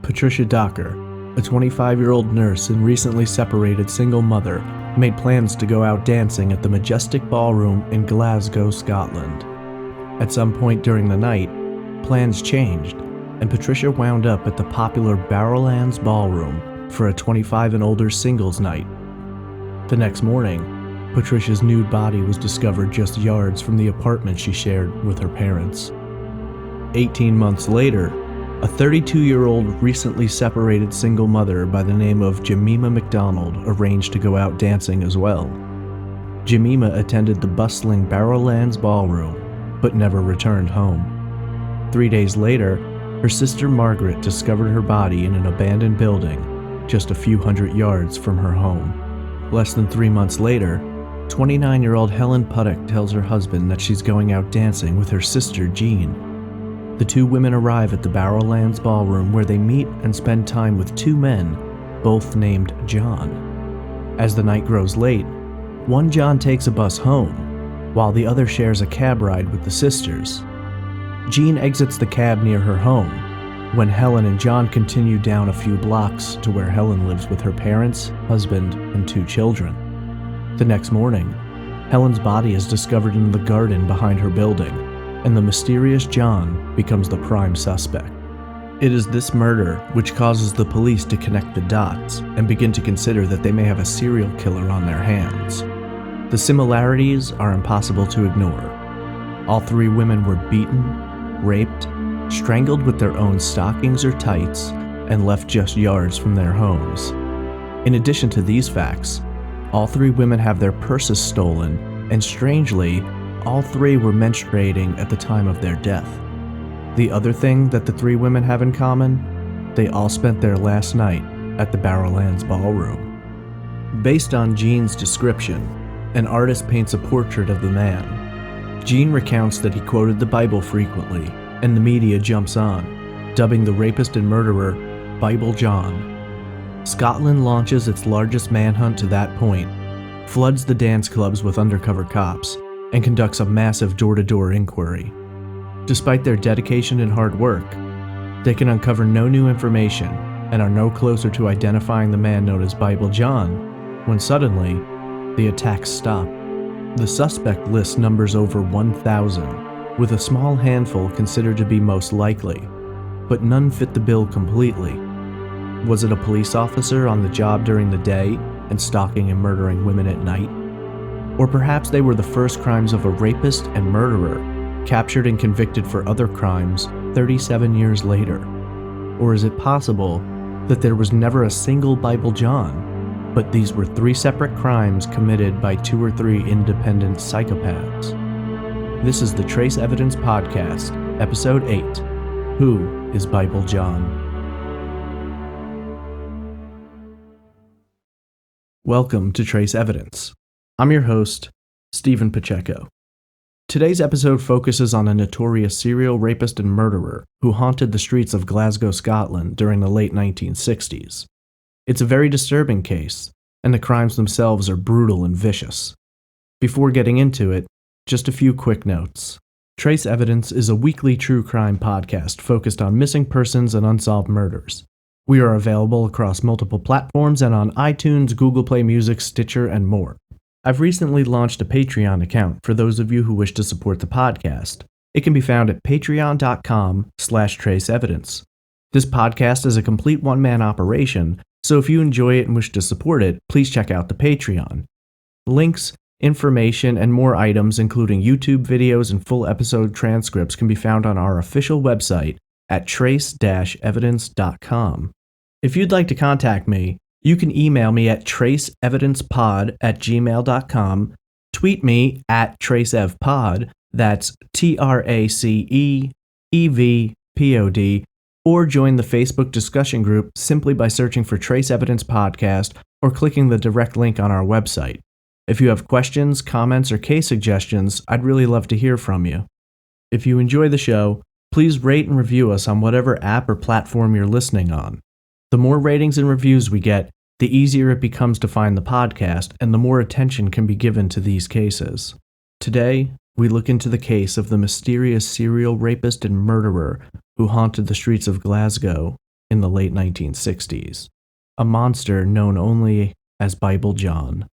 Patricia Docker, a 25-year-old nurse and recently separated single mother, made plans to go out dancing at the Majestic Ballroom in Glasgow, Scotland. At some point during the night, plans changed, and Patricia wound up at the popular Barrowlands Ballroom for a 25 and older singles night. The next morning, Patricia's nude body was discovered just yards from the apartment she shared with her parents. 18 months later, a 32-year-old recently separated single mother by the name of Jemima McDonald arranged to go out dancing as well. Jemima attended the bustling Barrowlands Ballroom, but never returned home. 3 days later, her sister Margaret discovered her body in an abandoned building just a few hundred yards from her home. Less than 3 months later, 29-year-old Helen Puttock tells her husband that she's going out dancing with her sister Jean. The two women arrive at the Barrowlands Ballroom where they meet and spend time with two men, both named John. As the night grows late, one John takes a bus home, while the other shares a cab ride with the sisters. Jean exits the cab near her home, when Helen and John continue down a few blocks to where Helen lives with her parents, husband, and two children. The next morning, Helen's body is discovered in the garden behind her building, and the mysterious John becomes the prime suspect. It is this murder which causes the police to connect the dots and begin to consider that they may have a serial killer on their hands. The similarities are impossible to ignore. All three women were beaten, raped, strangled with their own stockings or tights, and left just yards from their homes. In addition to these facts, all three women have their purses stolen, and strangely, all three were menstruating at the time of their death. The other thing that the three women have in common, they all spent their last night at the Barrowlands Ballroom. Based on Jean's description, an artist paints a portrait of the man. Jean recounts that he quoted the Bible frequently, and the media jumps on, dubbing the rapist and murderer Bible John. Scotland launches its largest manhunt to that point, floods the dance clubs with undercover cops, and conducts a massive door-to-door inquiry. Despite their dedication and hard work, they can uncover no new information and are no closer to identifying the man known as Bible John, when suddenly, the attacks stop. The suspect list numbers over 1,000, with a small handful considered to be most likely, but none fit the bill completely. Was it a police officer on the job during the day and stalking and murdering women at night? Or perhaps they were the first crimes of a rapist and murderer, captured and convicted for other crimes 37 years later? Or is it possible that there was never a single Bible John, but these were three separate crimes committed by two or three independent psychopaths? This is the Trace Evidence Podcast, Episode 8, Who is Bible John? Welcome to Trace Evidence. I'm your host, Stephen Pacheco. Today's episode focuses on a notorious serial rapist and murderer who haunted the streets of Glasgow, Scotland during the late 1960s. It's a very disturbing case, and the crimes themselves are brutal and vicious. Before getting into it, just a few quick notes. Trace Evidence is a weekly true crime podcast focused on missing persons and unsolved murders. We are available across multiple platforms and on iTunes, Google Play Music, Stitcher, and more. I've recently launched a Patreon account for those of you who wish to support the podcast. It can be found at patreon.com/traceevidence. This podcast is a complete one-man operation, so if you enjoy it and wish to support it, please check out the Patreon. Links, information, and more items, including YouTube videos and full episode transcripts, can be found on our official website at trace-evidence.com. If you'd like to contact me, you can email me at traceevidencepod@gmail.com, tweet me at traceevpod, that's TRACEEVPOD, or join the Facebook discussion group simply by searching for Trace Evidence Podcast or clicking the direct link on our website. If you have questions, comments, or case suggestions, I'd really love to hear from you. If you enjoy the show, please rate and review us on whatever app or platform you're listening on. The more ratings and reviews we get, the easier it becomes to find the podcast, and the more attention can be given to these cases. Today, we look into the case of the mysterious serial rapist and murderer who haunted the streets of Glasgow in the late 1960s, a monster known only as Bible John.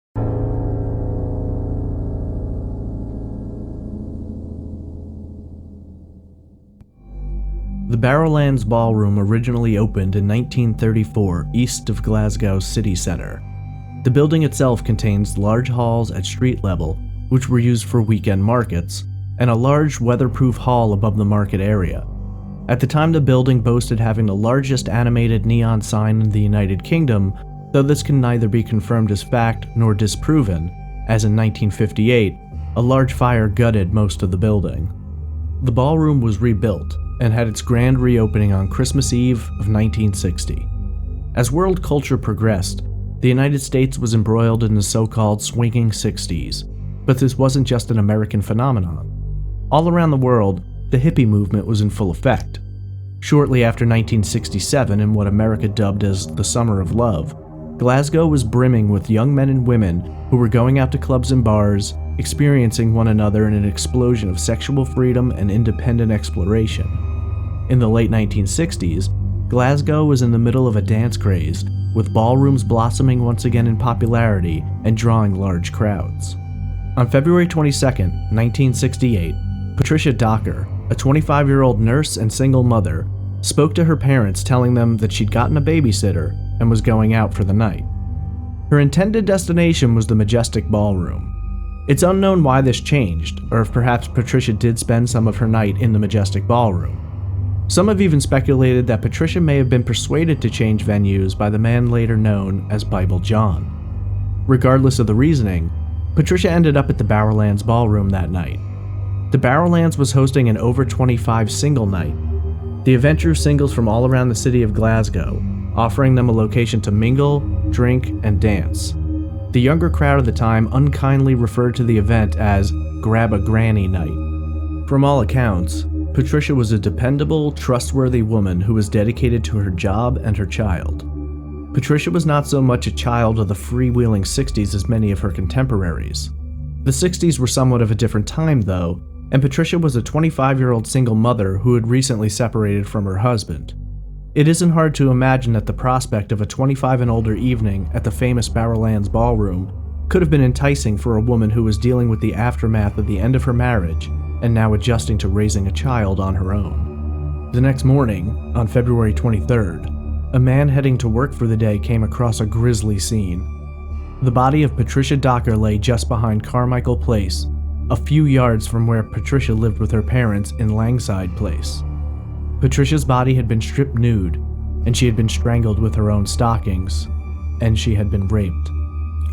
The Barrowlands Ballroom originally opened in 1934 east of Glasgow's city centre. The building itself contains large halls at street level, which were used for weekend markets, and a large weatherproof hall above the market area. At the time, the building boasted having the largest animated neon sign in the United Kingdom, though this can neither be confirmed as fact nor disproven, as in 1958, a large fire gutted most of the building. The ballroom was rebuilt and had its grand reopening on Christmas Eve of 1960. As world culture progressed, the United States was embroiled in the so-called swinging 60s, but this wasn't just an American phenomenon. All around the world, the hippie movement was in full effect. Shortly after 1967, in what America dubbed as the Summer of Love, Glasgow was brimming with young men and women who were going out to clubs and bars, experiencing one another in an explosion of sexual freedom and independent exploration. In the late 1960s, Glasgow was in the middle of a dance craze, with ballrooms blossoming once again in popularity and drawing large crowds. On February 22, 1968, Patricia Docker, a 25-year-old nurse and single mother, spoke to her parents telling them that she'd gotten a babysitter and was going out for the night. Her intended destination was the Majestic Ballroom. It's unknown why this changed, or if perhaps Patricia did spend some of her night in the Majestic Ballroom. Some have even speculated that Patricia may have been persuaded to change venues by the man later known as Bible John. Regardless of the reasoning, Patricia ended up at the Barrowlands Ballroom that night. The Barrowlands was hosting an over 25 single night. The event drew singles from all around the city of Glasgow, offering them a location to mingle, drink, and dance. The younger crowd of the time unkindly referred to the event as Grab a Granny Night. From all accounts, Patricia was a dependable, trustworthy woman who was dedicated to her job and her child. Patricia was not so much a child of the freewheeling 60s as many of her contemporaries. The 60s were somewhat of a different time, though, and Patricia was a 25-year-old single mother who had recently separated from her husband. It isn't hard to imagine that the prospect of a 25 and older evening at the famous Barrowlands Ballroom could have been enticing for a woman who was dealing with the aftermath of the end of her marriage and now adjusting to raising a child on her own. The next morning, on February 23rd, a man heading to work for the day came across a grisly scene. The body of Patricia Docker lay just behind Carmichael Place, a few yards from where Patricia lived with her parents in Langside Place. Patricia's body had been stripped nude, and she had been strangled with her own stockings, and she had been raped.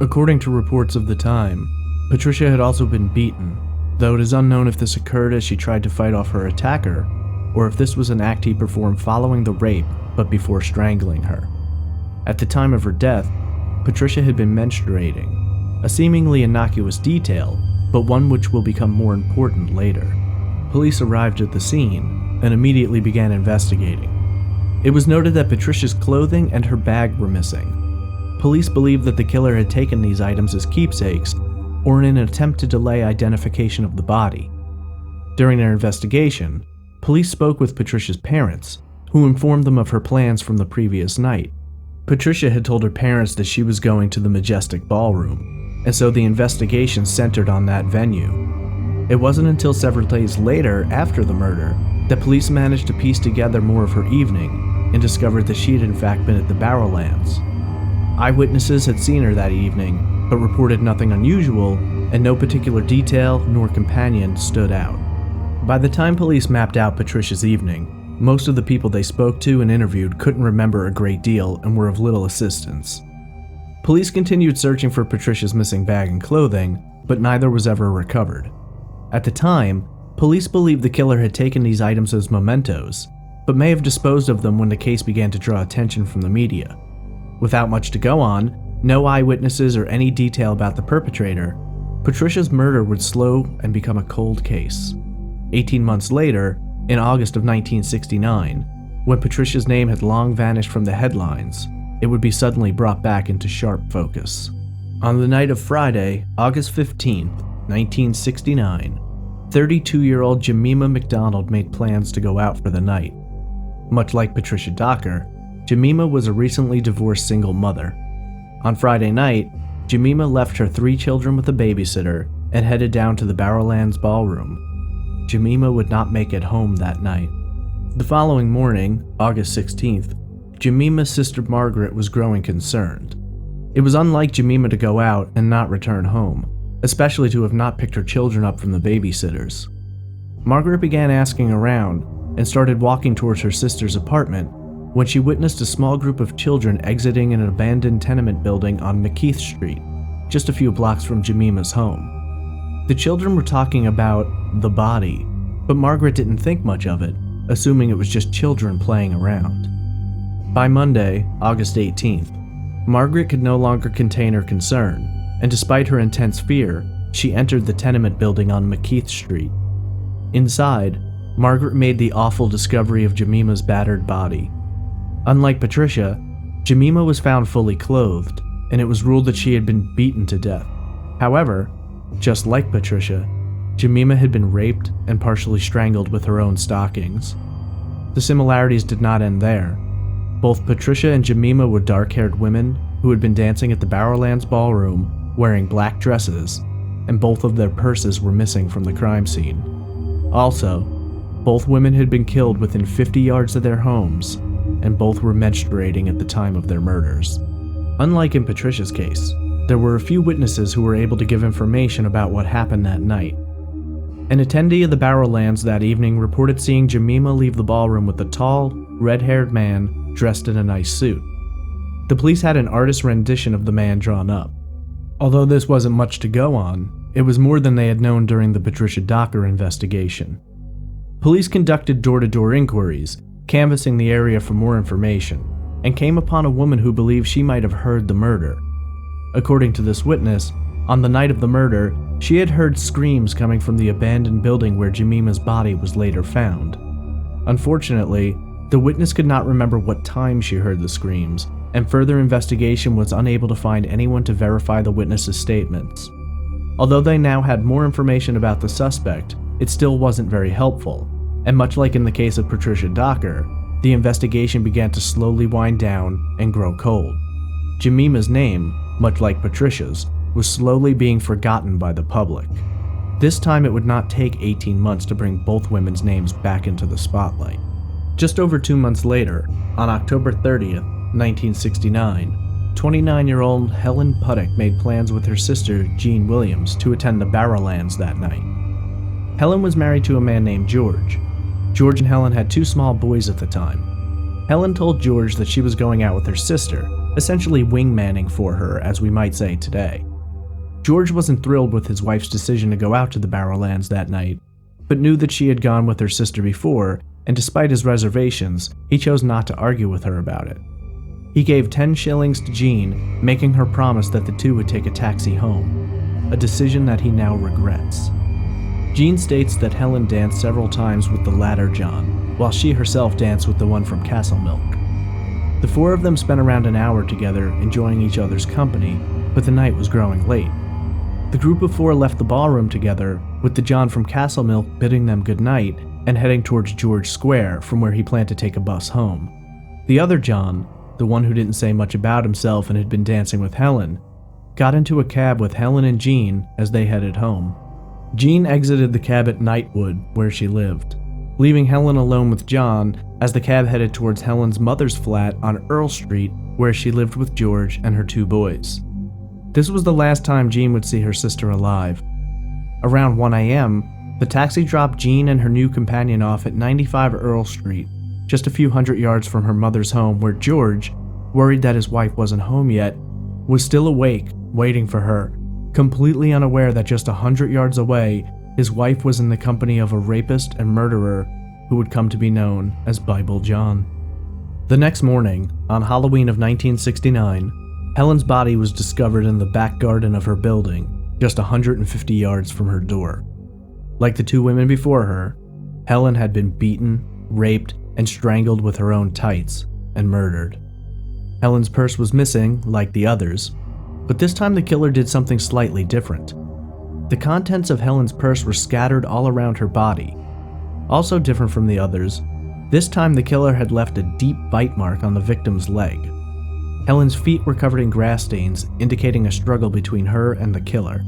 According to reports of the time, Patricia had also been beaten, though it is unknown if this occurred as she tried to fight off her attacker, or if this was an act he performed following the rape but before strangling her. At the time of her death, Patricia had been menstruating, a seemingly innocuous detail, but one which will become more important later. Police arrived at the scene and immediately began investigating. It was noted that Patricia's clothing and her bag were missing. Police believed that the killer had taken these items as keepsakes or in an attempt to delay identification of the body. During their investigation, police spoke with Patricia's parents, who informed them of her plans from the previous night. Patricia had told her parents that she was going to the Majestic Ballroom, and so the investigation centered on that venue. It wasn't until several days later, after the murder, that police managed to piece together more of her evening and discovered that she had in fact been at the Barrowlands. Eyewitnesses had seen her that evening, but reported nothing unusual, and no particular detail nor companion stood out. By the time police mapped out Patricia's evening, most of the people they spoke to and interviewed couldn't remember a great deal and were of little assistance. Police continued searching for Patricia's missing bag and clothing, but neither was ever recovered. At the time, police believed the killer had taken these items as mementos, but may have disposed of them when the case began to draw attention from the media. Without much to go on, no eyewitnesses or any detail about the perpetrator, Patricia's murder would slow and become a cold case. 18 months later, in August of 1969, when Patricia's name had long vanished from the headlines, it would be suddenly brought back into sharp focus. On the night of Friday, August 15th, 1969, 32-year-old Jemima McDonald made plans to go out for the night. Much like Patricia Docker, Jemima was a recently divorced single mother. On Friday night, Jemima left her 3 children with a babysitter and headed down to the Barrowlands ballroom. Jemima would not make it home that night. The following morning, August 16th, Jemima's sister Margaret was growing concerned. It was unlike Jemima to go out and not return home, especially to have not picked her children up from the babysitters. Margaret began asking around and started walking towards her sister's apartment when she witnessed a small group of children exiting an abandoned tenement building on McKeith Street, just a few blocks from Jemima's home. The children were talking about the body, but Margaret didn't think much of it, assuming it was just children playing around. By Monday, August 18th, Margaret could no longer contain her concern, and despite her intense fear, she entered the tenement building on McKeith Street. Inside, Margaret made the awful discovery of Jemima's battered body. Unlike Patricia, Jemima was found fully clothed, and it was ruled that she had been beaten to death. However, just like Patricia, Jemima had been raped and partially strangled with her own stockings. The similarities did not end there. Both Patricia and Jemima were dark-haired women who had been dancing at the Barrowlands ballroom wearing black dresses, and both of their purses were missing from the crime scene. Also, both women had been killed within 50 yards of their homes, and both were menstruating at the time of their murders. Unlike in Patricia's case, there were a few witnesses who were able to give information about what happened that night. An attendee of the Barrowlands that evening reported seeing Jemima leave the ballroom with a tall, red-haired man dressed in a nice suit. The police had an artist's rendition of the man drawn up. Although this wasn't much to go on, it was more than they had known during the Patricia Docker investigation. Police conducted door-to-door inquiries, canvassing the area for more information, and came upon a woman who believed she might have heard the murder. According to this witness, on the night of the murder, she had heard screams coming from the abandoned building where Jemima's body was later found. Unfortunately, the witness could not remember what time she heard the screams, and further investigation was unable to find anyone to verify the witness's statements. Although they now had more information about the suspect, it still wasn't very helpful, and much like in the case of Patricia Docker, the investigation began to slowly wind down and grow cold. Jemima's name, much like Patricia's, was slowly being forgotten by the public. This time it would not take 18 months to bring both women's names back into the spotlight. Just over 2 months later, on October 30th, 1969, 29-year-old Helen Puttock made plans with her sister, Jean Williams, to attend the Barrowlands that night. Helen was married to a man named George. George and Helen had 2 small boys at the time. Helen told George that she was going out with her sister, essentially wingmanning for her, as we might say today. George wasn't thrilled with his wife's decision to go out to the Barrowlands that night, but knew that she had gone with her sister before, and despite his reservations, he chose not to argue with her about it. He gave 10 shillings to Jean, making her promise that the two would take a taxi home, a decision that he now regrets. Jean states that Helen danced several times with the latter John, while she herself danced with the one from Castlemilk. The 4 of them spent around an hour together, enjoying each other's company, but the night was growing late. The group of 4 left the ballroom together, with the John from Castlemilk bidding them goodnight and heading towards George Square, from where he planned to take a bus home. The other John, the one who didn't say much about himself and had been dancing with Helen, got into a cab with Helen and Jean as they headed home. Jean exited the cab at Knightwood, where she lived, leaving Helen alone with John as the cab headed towards Helen's mother's flat on Earl Street, where she lived with George and her 2 boys. This was the last time Jean would see her sister alive. Around 1 a.m., the taxi dropped Jean and her new companion off at 95 Earl Street, just a few hundred yards from her mother's home, where George, worried that his wife wasn't home yet, was still awake, waiting for her, completely unaware that just 100 yards away, his wife was in the company of a rapist and murderer who would come to be known as Bible John. The next morning, on Halloween of 1969, Helen's body was discovered in the back garden of her building, just 150 yards from her door. Like the 2 women before her, Helen had been beaten, raped, and strangled with her own tights, and murdered. Helen's purse was missing, like the others, but this time the killer did something slightly different. The contents of Helen's purse were scattered all around her body. Also different from the others, This time the killer had left a deep bite mark on the victim's leg. Helen's feet were covered in grass stains, indicating a struggle between her and the killer.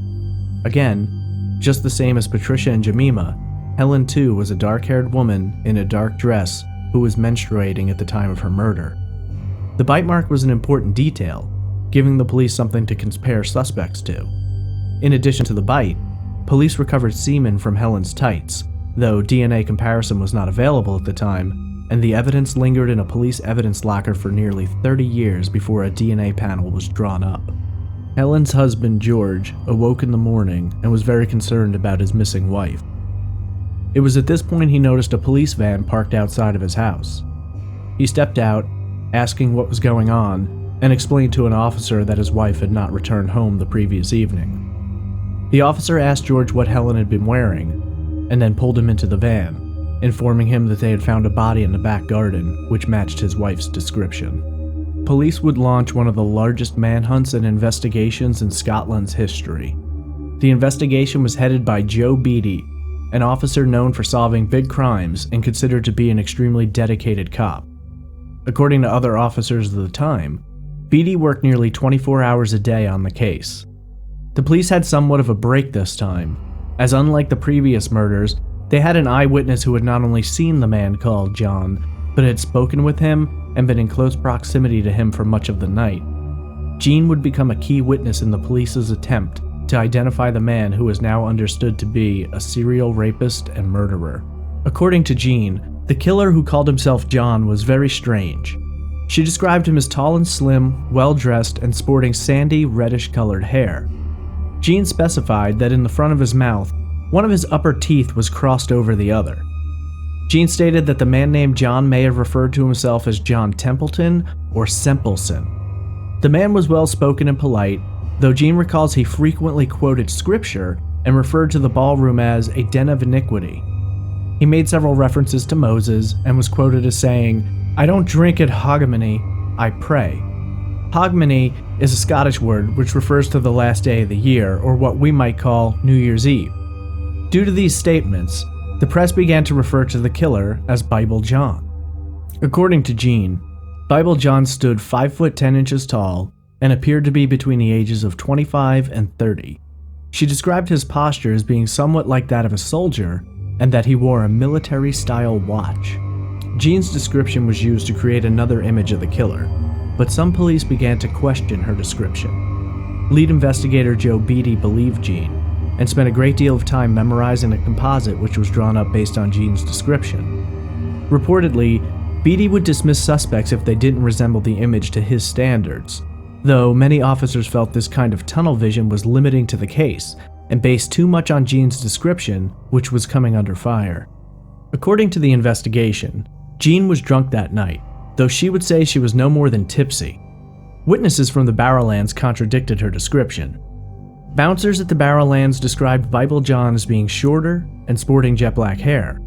Again, just the same as Patricia and Jemima, Helen too was a dark-haired woman in a dark dress who was menstruating at the time of her murder. The bite mark was an important detail, giving the police something to compare suspects to. In addition to the bite, police recovered semen from Helen's tights, though DNA comparison was not available at the time, and the evidence lingered in a police evidence locker for nearly 30 years before a DNA panel was drawn up. Helen's husband, George, awoke in the morning and was very concerned about his missing wife. It was at this point he noticed a police van parked outside of his house. He stepped out, asking what was going on, and explained to an officer that his wife had not returned home the previous evening. The officer asked George what Helen had been wearing, and then pulled him into the van, informing him that they had found a body in the back garden, which matched his wife's description. Police would launch one of the largest manhunts and investigations in Scotland's history. The investigation was headed by Joe Beattie, an officer known for solving big crimes and considered to be an extremely dedicated cop. According to other officers of the time, Beattie worked nearly 24 hours a day on the case. The police had somewhat of a break this time, as unlike the previous murders, they had an eyewitness who had not only seen the man called John, but had spoken with him and been in close proximity to him for much of the night. Jean would become a key witness in the police's attempt to identify the man who is now understood to be a serial rapist and murderer. According to Jean, the killer who called himself John was very strange. She described him as tall and slim, well-dressed, and sporting sandy, reddish-colored hair. Jean specified that in the front of his mouth, one of his upper teeth was crossed over the other. Jean stated that the man named John may have referred to himself as John Templeton or Sempleson. The man was well-spoken and polite, though Jean recalls he frequently quoted scripture and referred to the ballroom as a den of iniquity. He made several references to Moses and was quoted as saying, "I don't drink at Hogmanay, I pray." Hogmanay is a Scottish word which refers to the last day of the year, or what we might call New Year's Eve. Due to these statements, the press began to refer to the killer as Bible John. According to Jean, Bible John stood 5 foot 10 inches tall and appeared to be between the ages of 25 and 30. She described his posture as being somewhat like that of a soldier and that he wore a military-style watch. Jean's description was used to create another image of the killer, but some police began to question her description. Lead investigator Joe Beattie believed Jean, and spent a great deal of time memorizing a composite which was drawn up based on Jean's description. Reportedly, Beattie would dismiss suspects if they didn't resemble the image to his standards, though many officers felt this kind of tunnel vision was limiting to the case, and based too much on Jean's description, which was coming under fire. According to the investigation, Jean was drunk that night, though she would say she was no more than tipsy. Witnesses from the Barrowlands contradicted her description. Bouncers at the Barrowlands described Bible John as being shorter and sporting jet black hair.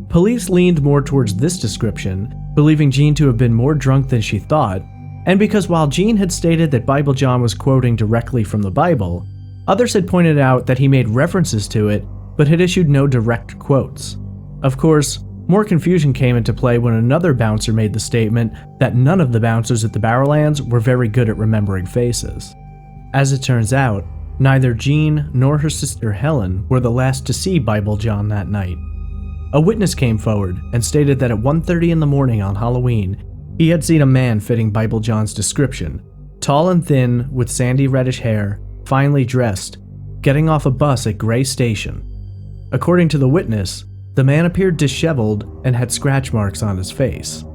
Police leaned more towards this description, believing Jean to have been more drunk than she thought, and because while Jean had stated that Bible John was quoting directly from the Bible, others had pointed out that he made references to it, but had issued no direct quotes. Of course, more confusion came into play when another bouncer made the statement that none of the bouncers at the Barrowlands were very good at remembering faces. As it turns out, neither Jean nor her sister Helen were the last to see Bible John that night. A witness came forward and stated that at 1:30 in the morning on Halloween, he had seen a man fitting Bible John's description, tall and thin with sandy reddish hair, finely dressed, getting off a bus at Gray Station. According to the witness, the man appeared disheveled and had scratch marks on his face.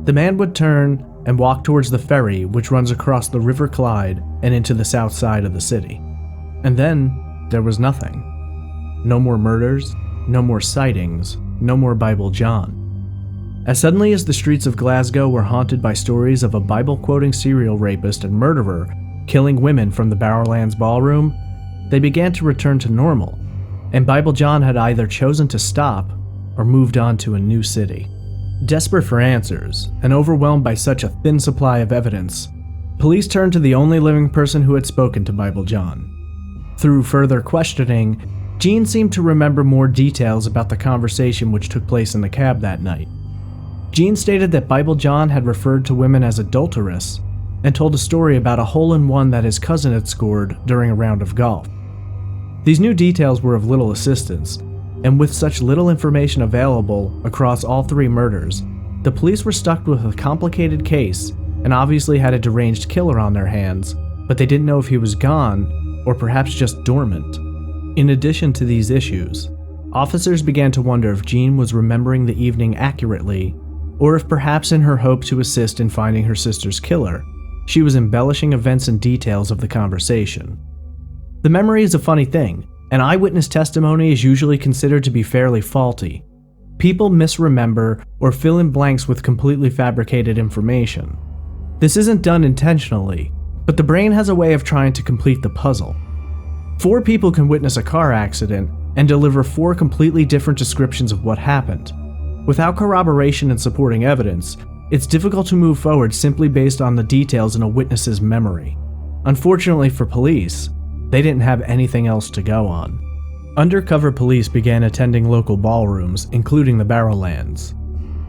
The man would turn and walk towards the ferry which runs across the River Clyde and into the south side of the city. And then, there was nothing. No more murders, no more sightings, no more Bible John. As suddenly as the streets of Glasgow were haunted by stories of a Bible-quoting serial rapist and murderer killing women from the Barrowlands ballroom, they began to return to normal, and Bible John had either chosen to stop or moved on to a new city. Desperate for answers, and overwhelmed by such a thin supply of evidence, police turned to the only living person who had spoken to Bible John. Through further questioning, Jean seemed to remember more details about the conversation which took place in the cab that night. Jean stated that Bible John had referred to women as adulterous and told a story about a hole-in-one that his cousin had scored during a round of golf. These new details were of little assistance, and with such little information available across all three murders, the police were stuck with a complicated case and obviously had a deranged killer on their hands, but they didn't know if he was gone or perhaps just dormant. In addition to these issues, officers began to wonder if Jean was remembering the evening accurately, or if perhaps in her hope to assist in finding her sister's killer, she was embellishing events and details of the conversation. The memory is a funny thing, and eyewitness testimony is usually considered to be fairly faulty. People misremember or fill in blanks with completely fabricated information. This isn't done intentionally, but the brain has a way of trying to complete the puzzle. 4 people can witness a car accident and deliver 4 completely different descriptions of what happened. Without corroboration and supporting evidence, it's difficult to move forward simply based on the details in a witness's memory. Unfortunately for police, they didn't have anything else to go on. Undercover police began attending local ballrooms, including the Barrowlands.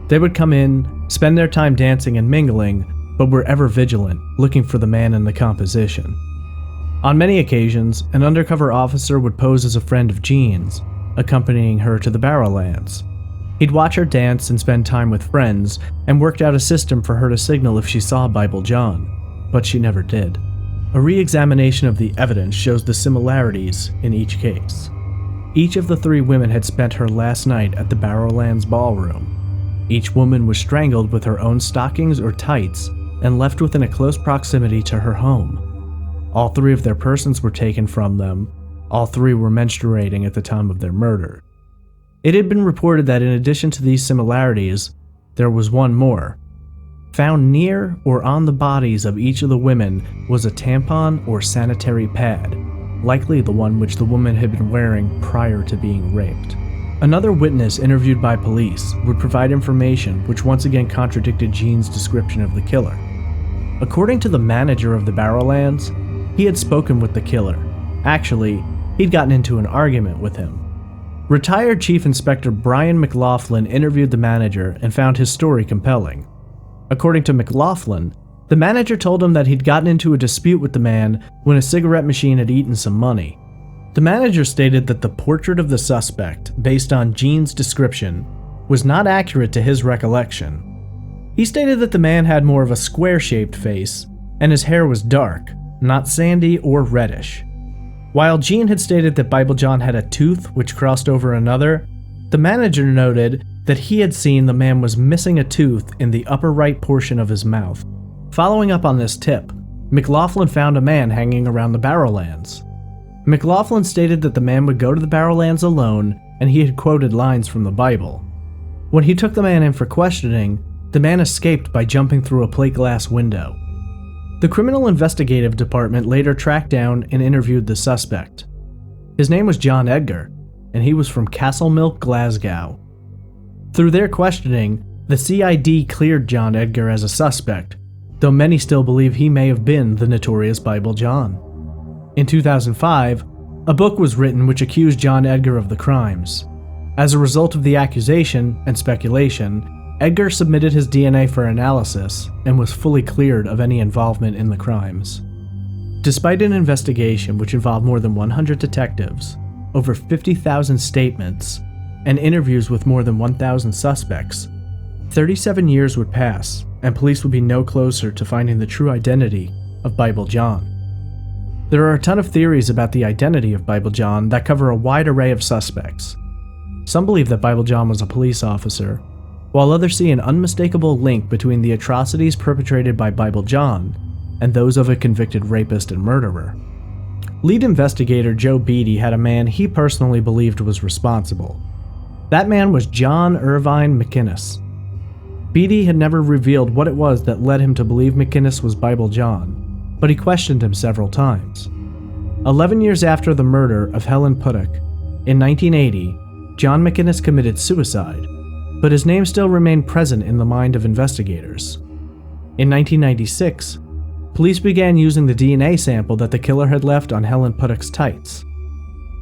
They would come in, spend their time dancing and mingling, but were ever vigilant, looking for the man in the composition. On many occasions, an undercover officer would pose as a friend of Jean's, accompanying her to the Barrowlands. He'd watch her dance and spend time with friends, and worked out a system for her to signal if she saw Bible John, but she never did. A re-examination of the evidence shows the similarities in each case. Each of the 3 women had spent her last night at the Barrowlands ballroom. Each woman was strangled with her own stockings or tights and left within a close proximity to her home. All 3 of their persons were taken from them. All 3 were menstruating at the time of their murder. It had been reported that in addition to these similarities, there was one more. Found near or on the bodies of each of the women was a tampon or sanitary pad, likely the one which the woman had been wearing prior to being raped. Another witness interviewed by police would provide information which once again contradicted Jean's description of the killer. According to the manager of the Barrowlands, he had spoken with the killer. Actually, he'd gotten into an argument with him. Retired Chief Inspector Brian McLaughlin interviewed the manager and found his story compelling. According to McLaughlin, the manager told him that he'd gotten into a dispute with the man when a cigarette machine had eaten some money. The manager stated that the portrait of the suspect, based on Jean's description, was not accurate to his recollection. He stated that the man had more of a square-shaped face, and his hair was dark, not sandy or reddish. While Jean had stated that Bible John had a tooth which crossed over another, the manager noted that he had seen the man was missing a tooth in the upper right portion of his mouth. Following up on this tip, McLaughlin found a man hanging around the Barrowlands. McLaughlin stated that the man would go to the Barrowlands alone, and he had quoted lines from the Bible. When he took the man in for questioning, the man escaped by jumping through a plate glass window. The Criminal Investigative Department later tracked down and interviewed the suspect. His name was John Edgar, and he was from Castlemilk, Glasgow. Through their questioning, the CID cleared John Edgar as a suspect, though many still believe he may have been the notorious Bible John. In 2005, a book was written which accused John Edgar of the crimes. As a result of the accusation and speculation, Edgar submitted his DNA for analysis and was fully cleared of any involvement in the crimes. Despite an investigation which involved more than 100 detectives, over 50,000 statements, and interviews with more than 1,000 suspects, 37 years would pass and police would be no closer to finding the true identity of Bible John. There are a ton of theories about the identity of Bible John that cover a wide array of suspects. Some believe that Bible John was a police officer, while others see an unmistakable link between the atrocities perpetrated by Bible John and those of a convicted rapist and murderer. Lead investigator Joe Beatty had a man he personally believed was responsible. That man was John Irvine McInnes. Beatty had never revealed what it was that led him to believe McInnes was Bible John, but he questioned him several times. 11 years after the murder of Helen Puttock, in 1980, John McInnes committed suicide, but his name still remained present in the mind of investigators. In 1996, police began using the DNA sample that the killer had left on Helen Puttock's tights.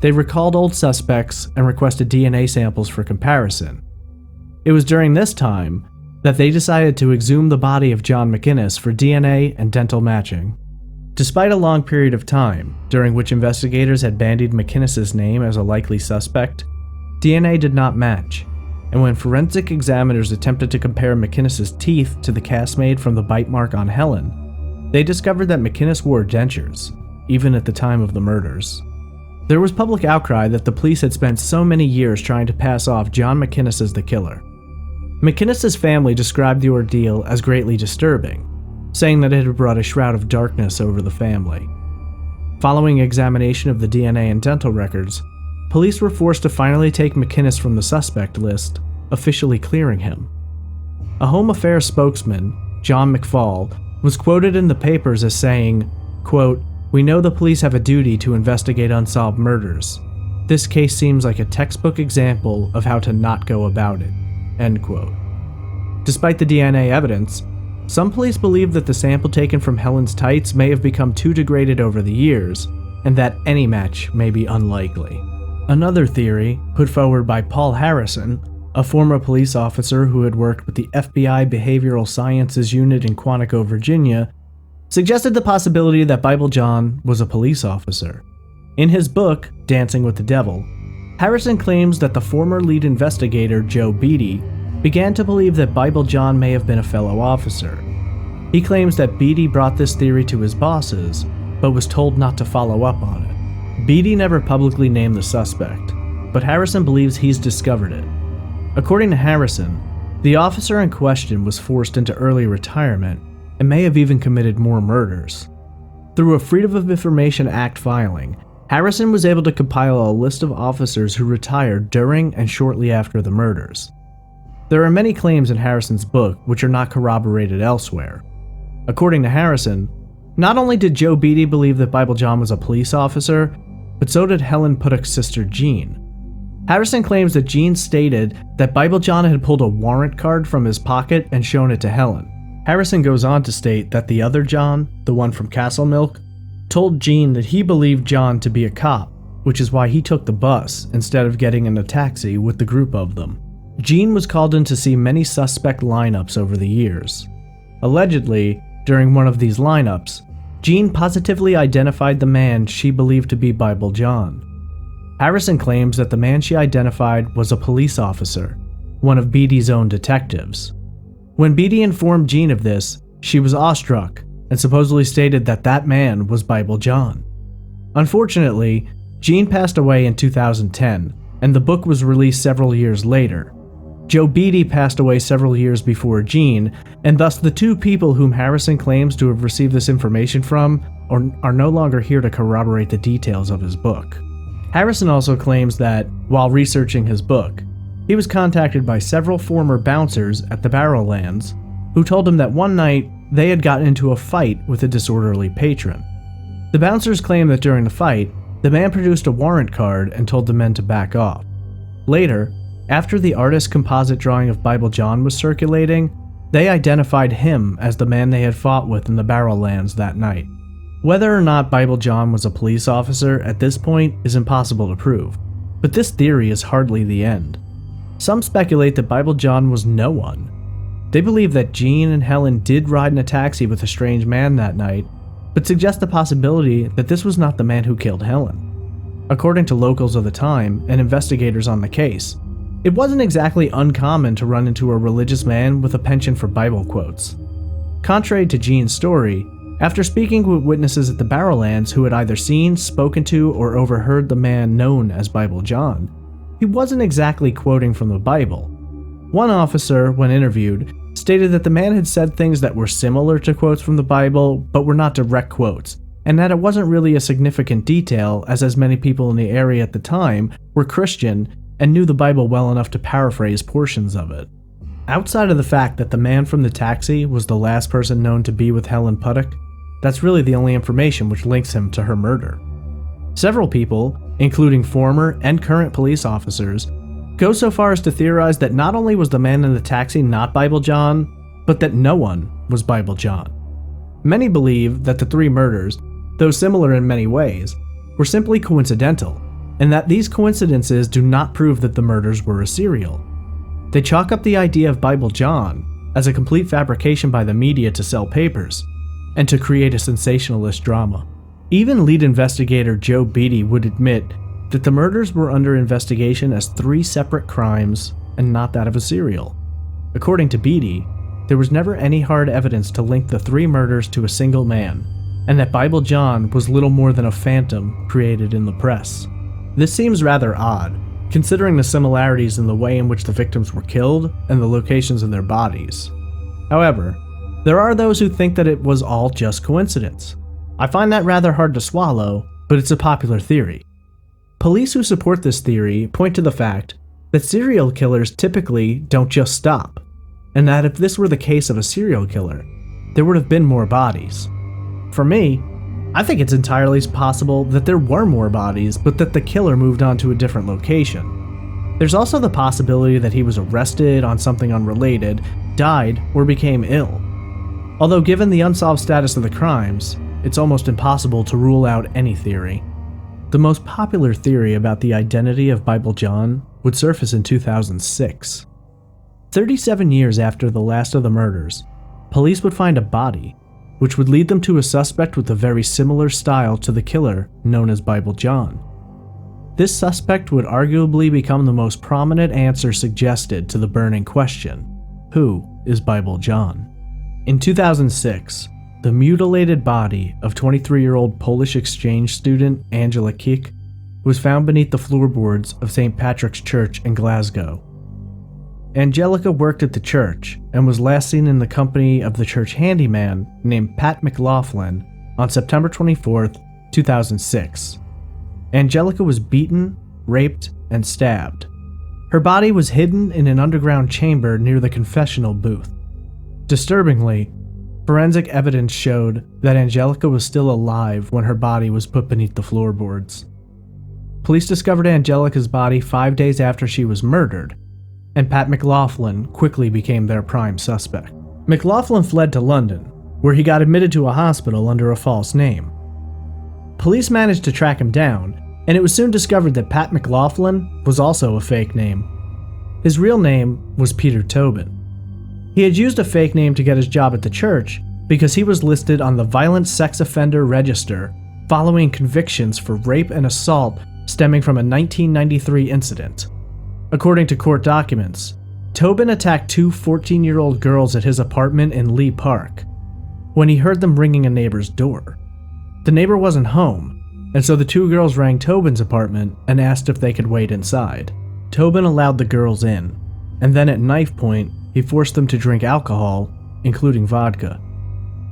They recalled old suspects and requested DNA samples for comparison. It was during this time that they decided to exhume the body of John McInnes for DNA and dental matching. Despite a long period of time, during which investigators had bandied McInnes' name as a likely suspect, DNA did not match, and when forensic examiners attempted to compare McInnes' teeth to the cast made from the bite mark on Helen, they discovered that McInnes wore dentures, even at the time of the murders. There was public outcry that the police had spent so many years trying to pass off John McInnes as the killer. McInnes' family described the ordeal as greatly disturbing, saying that it had brought a shroud of darkness over the family. Following examination of the DNA and dental records, police were forced to finally take McInnes from the suspect list, officially clearing him. A Home Affairs spokesman, John McFall, was quoted in the papers as saying, quote, "We know the police have a duty to investigate unsolved murders. This case seems like a textbook example of how to not go about it." End quote. Despite the DNA evidence, some police believe that the sample taken from Helen's tights may have become too degraded over the years, and that any match may be unlikely. Another theory, put forward by Paul Harrison, a former police officer who had worked with the FBI Behavioral Sciences Unit in Quantico, Virginia, suggested the possibility that Bible John was a police officer. In his book, Dancing with the Devil, Harrison claims that the former lead investigator, Joe Beatty, began to believe that Bible John may have been a fellow officer. He claims that Beatty brought this theory to his bosses, but was told not to follow up on it. Beatty never publicly named the suspect, but Harrison believes he's discovered it. According to Harrison, the officer in question was forced into early retirement and may have even committed more murders. Through a Freedom of Information Act filing, Harrison was able to compile a list of officers who retired during and shortly after the murders. There are many claims in Harrison's book which are not corroborated elsewhere. According to Harrison, not only did Joe Beatty believe that Bible John was a police officer, but so did Helen Puttock's sister Jean. Harrison claims that Jean stated that Bible John had pulled a warrant card from his pocket and shown it to Helen. Harrison goes on to state that the other John, the one from Castle Milk, told Jean that he believed John to be a cop, which is why he took the bus instead of getting in a taxi with the group of them. Jean was called in to see many suspect lineups over the years. Allegedly, during one of these lineups, Jean positively identified the man she believed to be Bible John. Harrison claims that the man she identified was a police officer, one of Beatty's own detectives. When Beatty informed Jean of this, she was awestruck and supposedly stated that that man was Bible John. Unfortunately, Jean passed away in 2010, and the book was released several years later. Joe Beatty passed away several years before Jean, and thus the two people whom Harrison claims to have received this information from are no longer here to corroborate the details of his book. Harrison also claims that, while researching his book, he was contacted by several former bouncers at the Barrowlands who told him that one night they had gotten into a fight with a disorderly patron. The bouncers claimed that during the fight, the man produced a warrant card and told the men to back off. Later, after the artist's composite drawing of Bible John was circulating, they identified him as the man they had fought with in the Barrowlands that night. Whether or not Bible John was a police officer at this point is impossible to prove, but this theory is hardly the end. Some speculate that Bible John was no one. They believe that Jean and Helen did ride in a taxi with a strange man that night, but suggest the possibility that this was not the man who killed Helen. According to locals of the time and investigators on the case, it wasn't exactly uncommon to run into a religious man with a penchant for Bible quotes. Contrary to Jean's story, after speaking with witnesses at the Barrowlands who had either seen, spoken to, or overheard the man known as Bible John, he wasn't exactly quoting from the Bible. One officer, when interviewed, stated that the man had said things that were similar to quotes from the Bible, but were not direct quotes, and that it wasn't really a significant detail as many people in the area at the time were Christian and knew the Bible well enough to paraphrase portions of it. Outside of the fact that the man from the taxi was the last person known to be with Helen Puttock, that's really the only information which links him to her murder. Several people, including former and current police officers, go so far as to theorize that not only was the man in the taxi not Bible John, but that no one was Bible John. Many believe that the three murders, though similar in many ways, were simply coincidental, and that these coincidences do not prove that the murders were a serial. They chalk up the idea of Bible John as a complete fabrication by the media to sell papers and to create a sensationalist drama. Even lead investigator Joe Beatty would admit that the murders were under investigation as 3 separate crimes and not that of a serial. According to Beatty, there was never any hard evidence to link the 3 murders to a single man, and that Bible John was little more than a phantom created in the press. This seems rather odd, considering the similarities in the way in which the victims were killed and the locations of their bodies. However, there are those who think that it was all just coincidence. I find that rather hard to swallow, but it's a popular theory. Police who support this theory point to the fact that serial killers typically don't just stop, and that if this were the case of a serial killer, there would have been more bodies. For me, I think it's entirely possible that there were more bodies, but that the killer moved on to a different location. There's also the possibility that he was arrested on something unrelated, died, or became ill. Although given the unsolved status of the crimes, it's almost impossible to rule out any theory. The most popular theory about the identity of Bible John would surface in 2006. 37 years after the last of the murders, police would find a body, which would lead them to a suspect with a very similar style to the killer known as Bible John. This suspect would arguably become the most prominent answer suggested to the burning question, who is Bible John? In 2006, the mutilated body of 23-year-old Polish exchange student Angela Kick was found beneath the floorboards of St. Patrick's Church in Glasgow. Angelica worked at the church and was last seen in the company of the church handyman named Pat McLaughlin on September 24, 2006. Angelica was beaten, raped, and stabbed. Her body was hidden in an underground chamber near the confessional booth. Disturbingly, forensic evidence showed that Angelica was still alive when her body was put beneath the floorboards. Police discovered Angelica's body 5 days after she was murdered, and Pat McLaughlin quickly became their prime suspect. McLaughlin fled to London, where he got admitted to a hospital under a false name. Police managed to track him down, and it was soon discovered that Pat McLaughlin was also a fake name. His real name was Peter Tobin. He had used a fake name to get his job at the church because he was listed on the Violent Sex Offender Register following convictions for rape and assault stemming from a 1993 incident. According to court documents, Tobin attacked 2 14-year-old girls at his apartment in Lee Park when he heard them ringing a neighbor's door. The neighbor wasn't home, and so the 2 girls rang Tobin's apartment and asked if they could wait inside. Tobin allowed the girls in, and then at knife point, he forced them to drink alcohol, including vodka.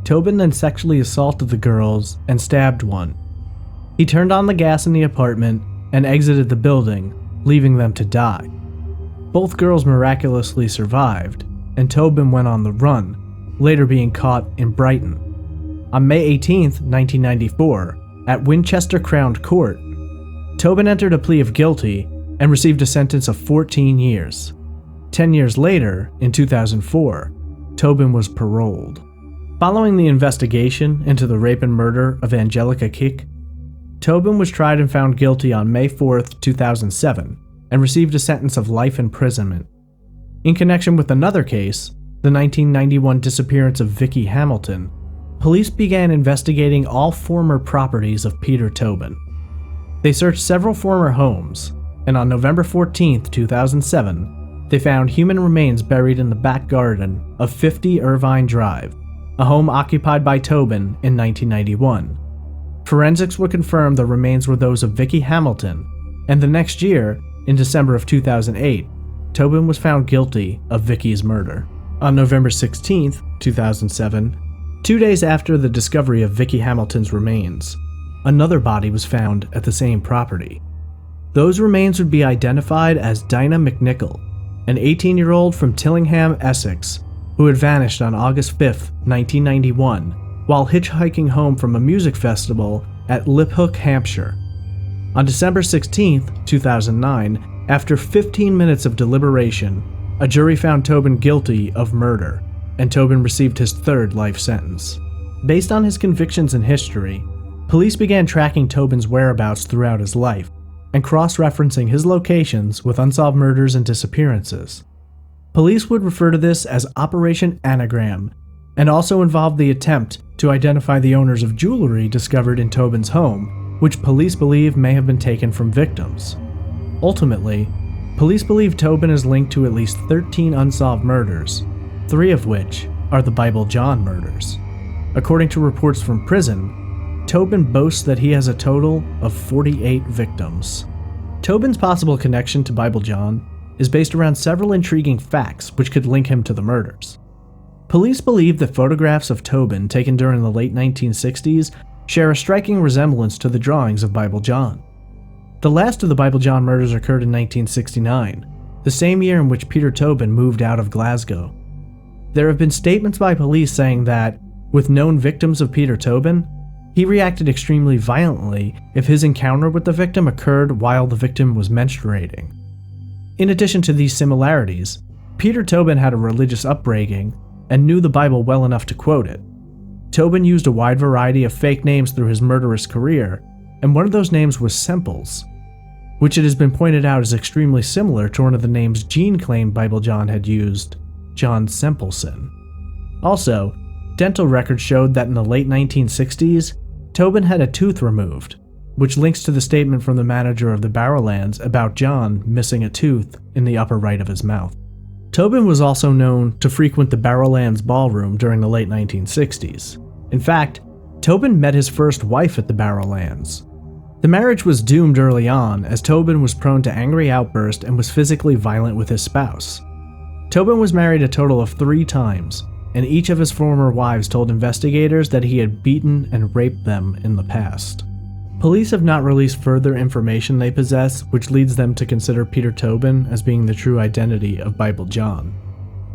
Tobin then sexually assaulted the girls and stabbed one. He turned on the gas in the apartment and exited the building, leaving them to die. Both girls miraculously survived, and Tobin went on the run, later being caught in Brighton. On May 18, 1994, at Winchester Crown Court, Tobin entered a plea of guilty and received a sentence of 14 years. 10 years later, in 2004, Tobin was paroled. Following the investigation into the rape and murder of Angelica Kick, Tobin was tried and found guilty on May 4, 2007, and received a sentence of life imprisonment. In connection with another case, the 1991 disappearance of Vicky Hamilton, police began investigating all former properties of Peter Tobin. They searched several former homes, and on November 14, 2007, they found human remains buried in the back garden of 50 Irvine Drive, a home occupied by Tobin in 1991. Forensics would confirm the remains were those of Vicky Hamilton, and the next year, in December of 2008, Tobin was found guilty of Vicky's murder. On November 16, 2007, 2 days after the discovery of Vicky Hamilton's remains, another body was found at the same property. Those remains would be identified as Dinah McNichol, an 18-year-old from Tillingham, Essex, who had vanished on August 5, 1991, while hitchhiking home from a music festival at Liphook, Hampshire. On December 16, 2009, after 15 minutes of deliberation, a jury found Tobin guilty of murder, and Tobin received his 3rd life sentence. Based on his convictions and history, police began tracking Tobin's whereabouts throughout his life, and cross-referencing his locations with unsolved murders and disappearances. Police would refer to this as Operation Anagram, and also involved the attempt to identify the owners of jewelry discovered in Tobin's home, which police believe may have been taken from victims. Ultimately, police believe Tobin is linked to at least 13 unsolved murders, 3 of which are the Bible John murders. According to reports from prison, Tobin boasts that he has a total of 48 victims. Tobin's possible connection to Bible John is based around several intriguing facts which could link him to the murders. Police believe that photographs of Tobin taken during the late 1960s share a striking resemblance to the drawings of Bible John. The last of the Bible John murders occurred in 1969, the same year in which Peter Tobin moved out of Glasgow. There have been statements by police saying that, with known victims of Peter Tobin, he reacted extremely violently if his encounter with the victim occurred while the victim was menstruating. In addition to these similarities, Peter Tobin had a religious upbringing and knew the Bible well enough to quote it. Tobin used a wide variety of fake names through his murderous career, and one of those names was Semples, which it has been pointed out is extremely similar to one of the names Gene claimed Bible John had used, John Sempleson. Also, dental records showed that in the late 1960s, Tobin had a tooth removed, which links to the statement from the manager of the Barrowlands about John missing a tooth in the upper right of his mouth. Tobin was also known to frequent the Barrowlands ballroom during the late 1960s. In fact, Tobin met his first wife at the Barrowlands. The marriage was doomed early on, as Tobin was prone to angry outbursts and was physically violent with his spouse. Tobin was married a total of 3 times, and each of his former wives told investigators that he had beaten and raped them in the past. Police have not released further information they possess, which leads them to consider Peter Tobin as being the true identity of Bible John.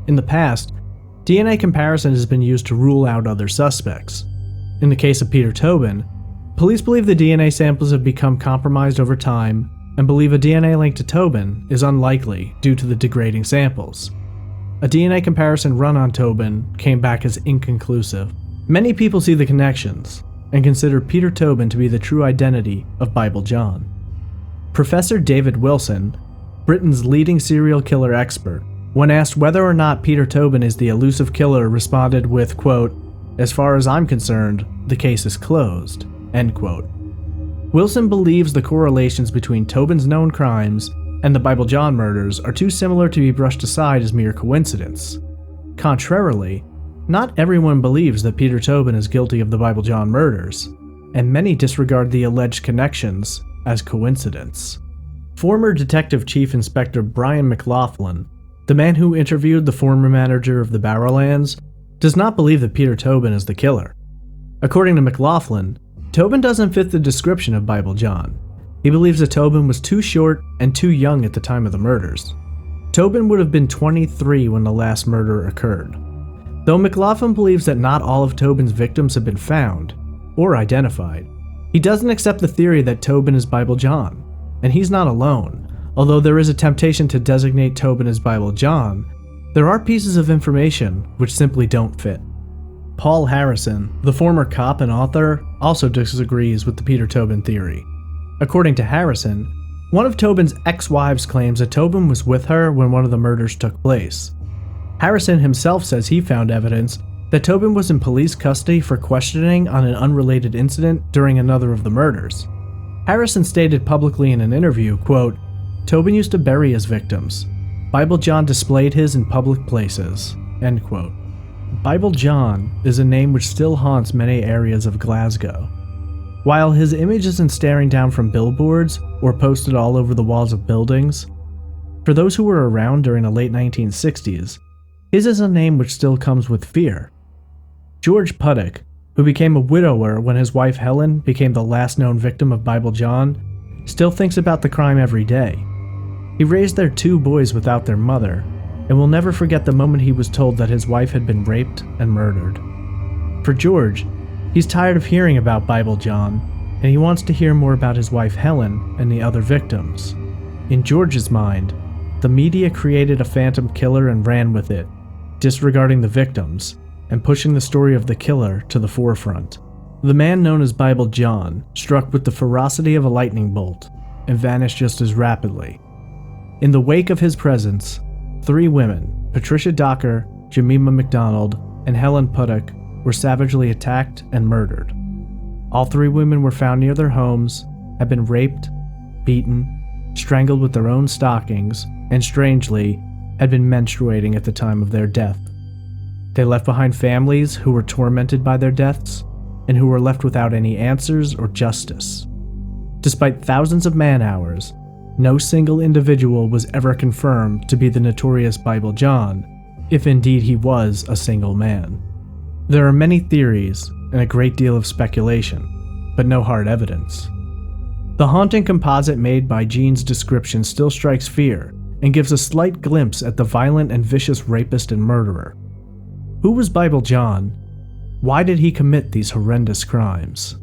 In the past, DNA comparison has been used to rule out other suspects. In the case of Peter Tobin, police believe the DNA samples have become compromised over time and believe a DNA link to Tobin is unlikely due to the degrading samples. A DNA comparison run on Tobin came back as inconclusive. Many people see the connections and consider Peter Tobin to be the true identity of Bible John. Professor David Wilson, Britain's leading serial killer expert, when asked whether or not Peter Tobin is the elusive killer, responded with, quote, "As far as I'm concerned, the case is closed," end quote. Wilson believes the correlations between Tobin's known crimes and the Bible John murders are too similar to be brushed aside as mere coincidence. Contrarily, not everyone believes that Peter Tobin is guilty of the Bible John murders, and many disregard the alleged connections as coincidence. Former Detective Chief Inspector Brian McLaughlin, the man who interviewed the former manager of the Barrowlands, does not believe that Peter Tobin is the killer. According to McLaughlin, Tobin doesn't fit the description of Bible John. He believes that Tobin was too short and too young at the time of the murders. Tobin would have been 23 when the last murder occurred. Though McLaughlin believes that not all of Tobin's victims have been found or identified, he doesn't accept the theory that Tobin is Bible John, and he's not alone. Although there is a temptation to designate Tobin as Bible John, there are pieces of information which simply don't fit. Paul Harrison, the former cop and author, also disagrees with the Peter Tobin theory. According to Harrison, one of Tobin's ex-wives claims that Tobin was with her when one of the murders took place. Harrison himself says he found evidence that Tobin was in police custody for questioning on an unrelated incident during another of the murders. Harrison stated publicly in an interview, quote, "Tobin used to bury his victims. Bible John displayed his in public places," end quote. Bible John is a name which still haunts many areas of Glasgow. While his image isn't staring down from billboards or posted all over the walls of buildings, for those who were around during the late 1960s, his is a name which still comes with fear. George Puttock, who became a widower when his wife Helen became the last known victim of Bible John, still thinks about the crime every day. He raised their 2 boys without their mother, and will never forget the moment he was told that his wife had been raped and murdered. For George, he's tired of hearing about Bible John, and he wants to hear more about his wife Helen and the other victims. In George's mind, the media created a phantom killer and ran with it, disregarding the victims, and pushing the story of the killer to the forefront. The man known as Bible John struck with the ferocity of a lightning bolt and vanished just as rapidly. In the wake of his presence, 3 women, Patricia Docker, Jemima McDonald, and Helen Puttock were savagely attacked and murdered. All three women were found near their homes, had been raped, beaten, strangled with their own stockings, and strangely, had been menstruating at the time of their death. They left behind families who were tormented by their deaths and who were left without any answers or justice. Despite thousands of man-hours, no single individual was ever confirmed to be the notorious Bible John, if indeed he was a single man. There are many theories and a great deal of speculation, but no hard evidence. The haunting composite made by Jean's description still strikes fear and gives a slight glimpse at the violent and vicious rapist and murderer. Who was Bible John? Why did he commit these horrendous crimes?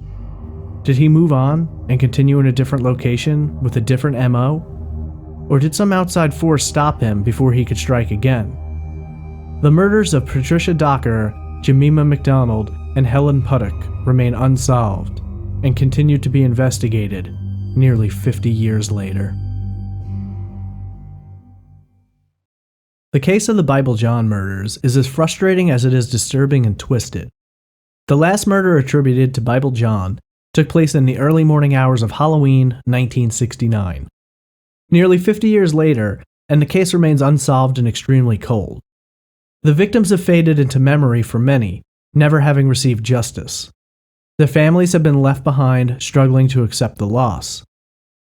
Did he move on and continue in a different location with a different MO? Or did some outside force stop him before he could strike again? The murders of Patricia Docker, Jemima McDonald, and Helen Puttock remain unsolved and continue to be investigated nearly 50 years later. The case of the Bible John murders is as frustrating as it is disturbing and twisted. The last murder attributed to Bible John took place in the early morning hours of Halloween 1969. Nearly 50 years later, and the case remains unsolved and extremely cold. The victims have faded into memory for many, never having received justice. Their families have been left behind, struggling to accept the loss.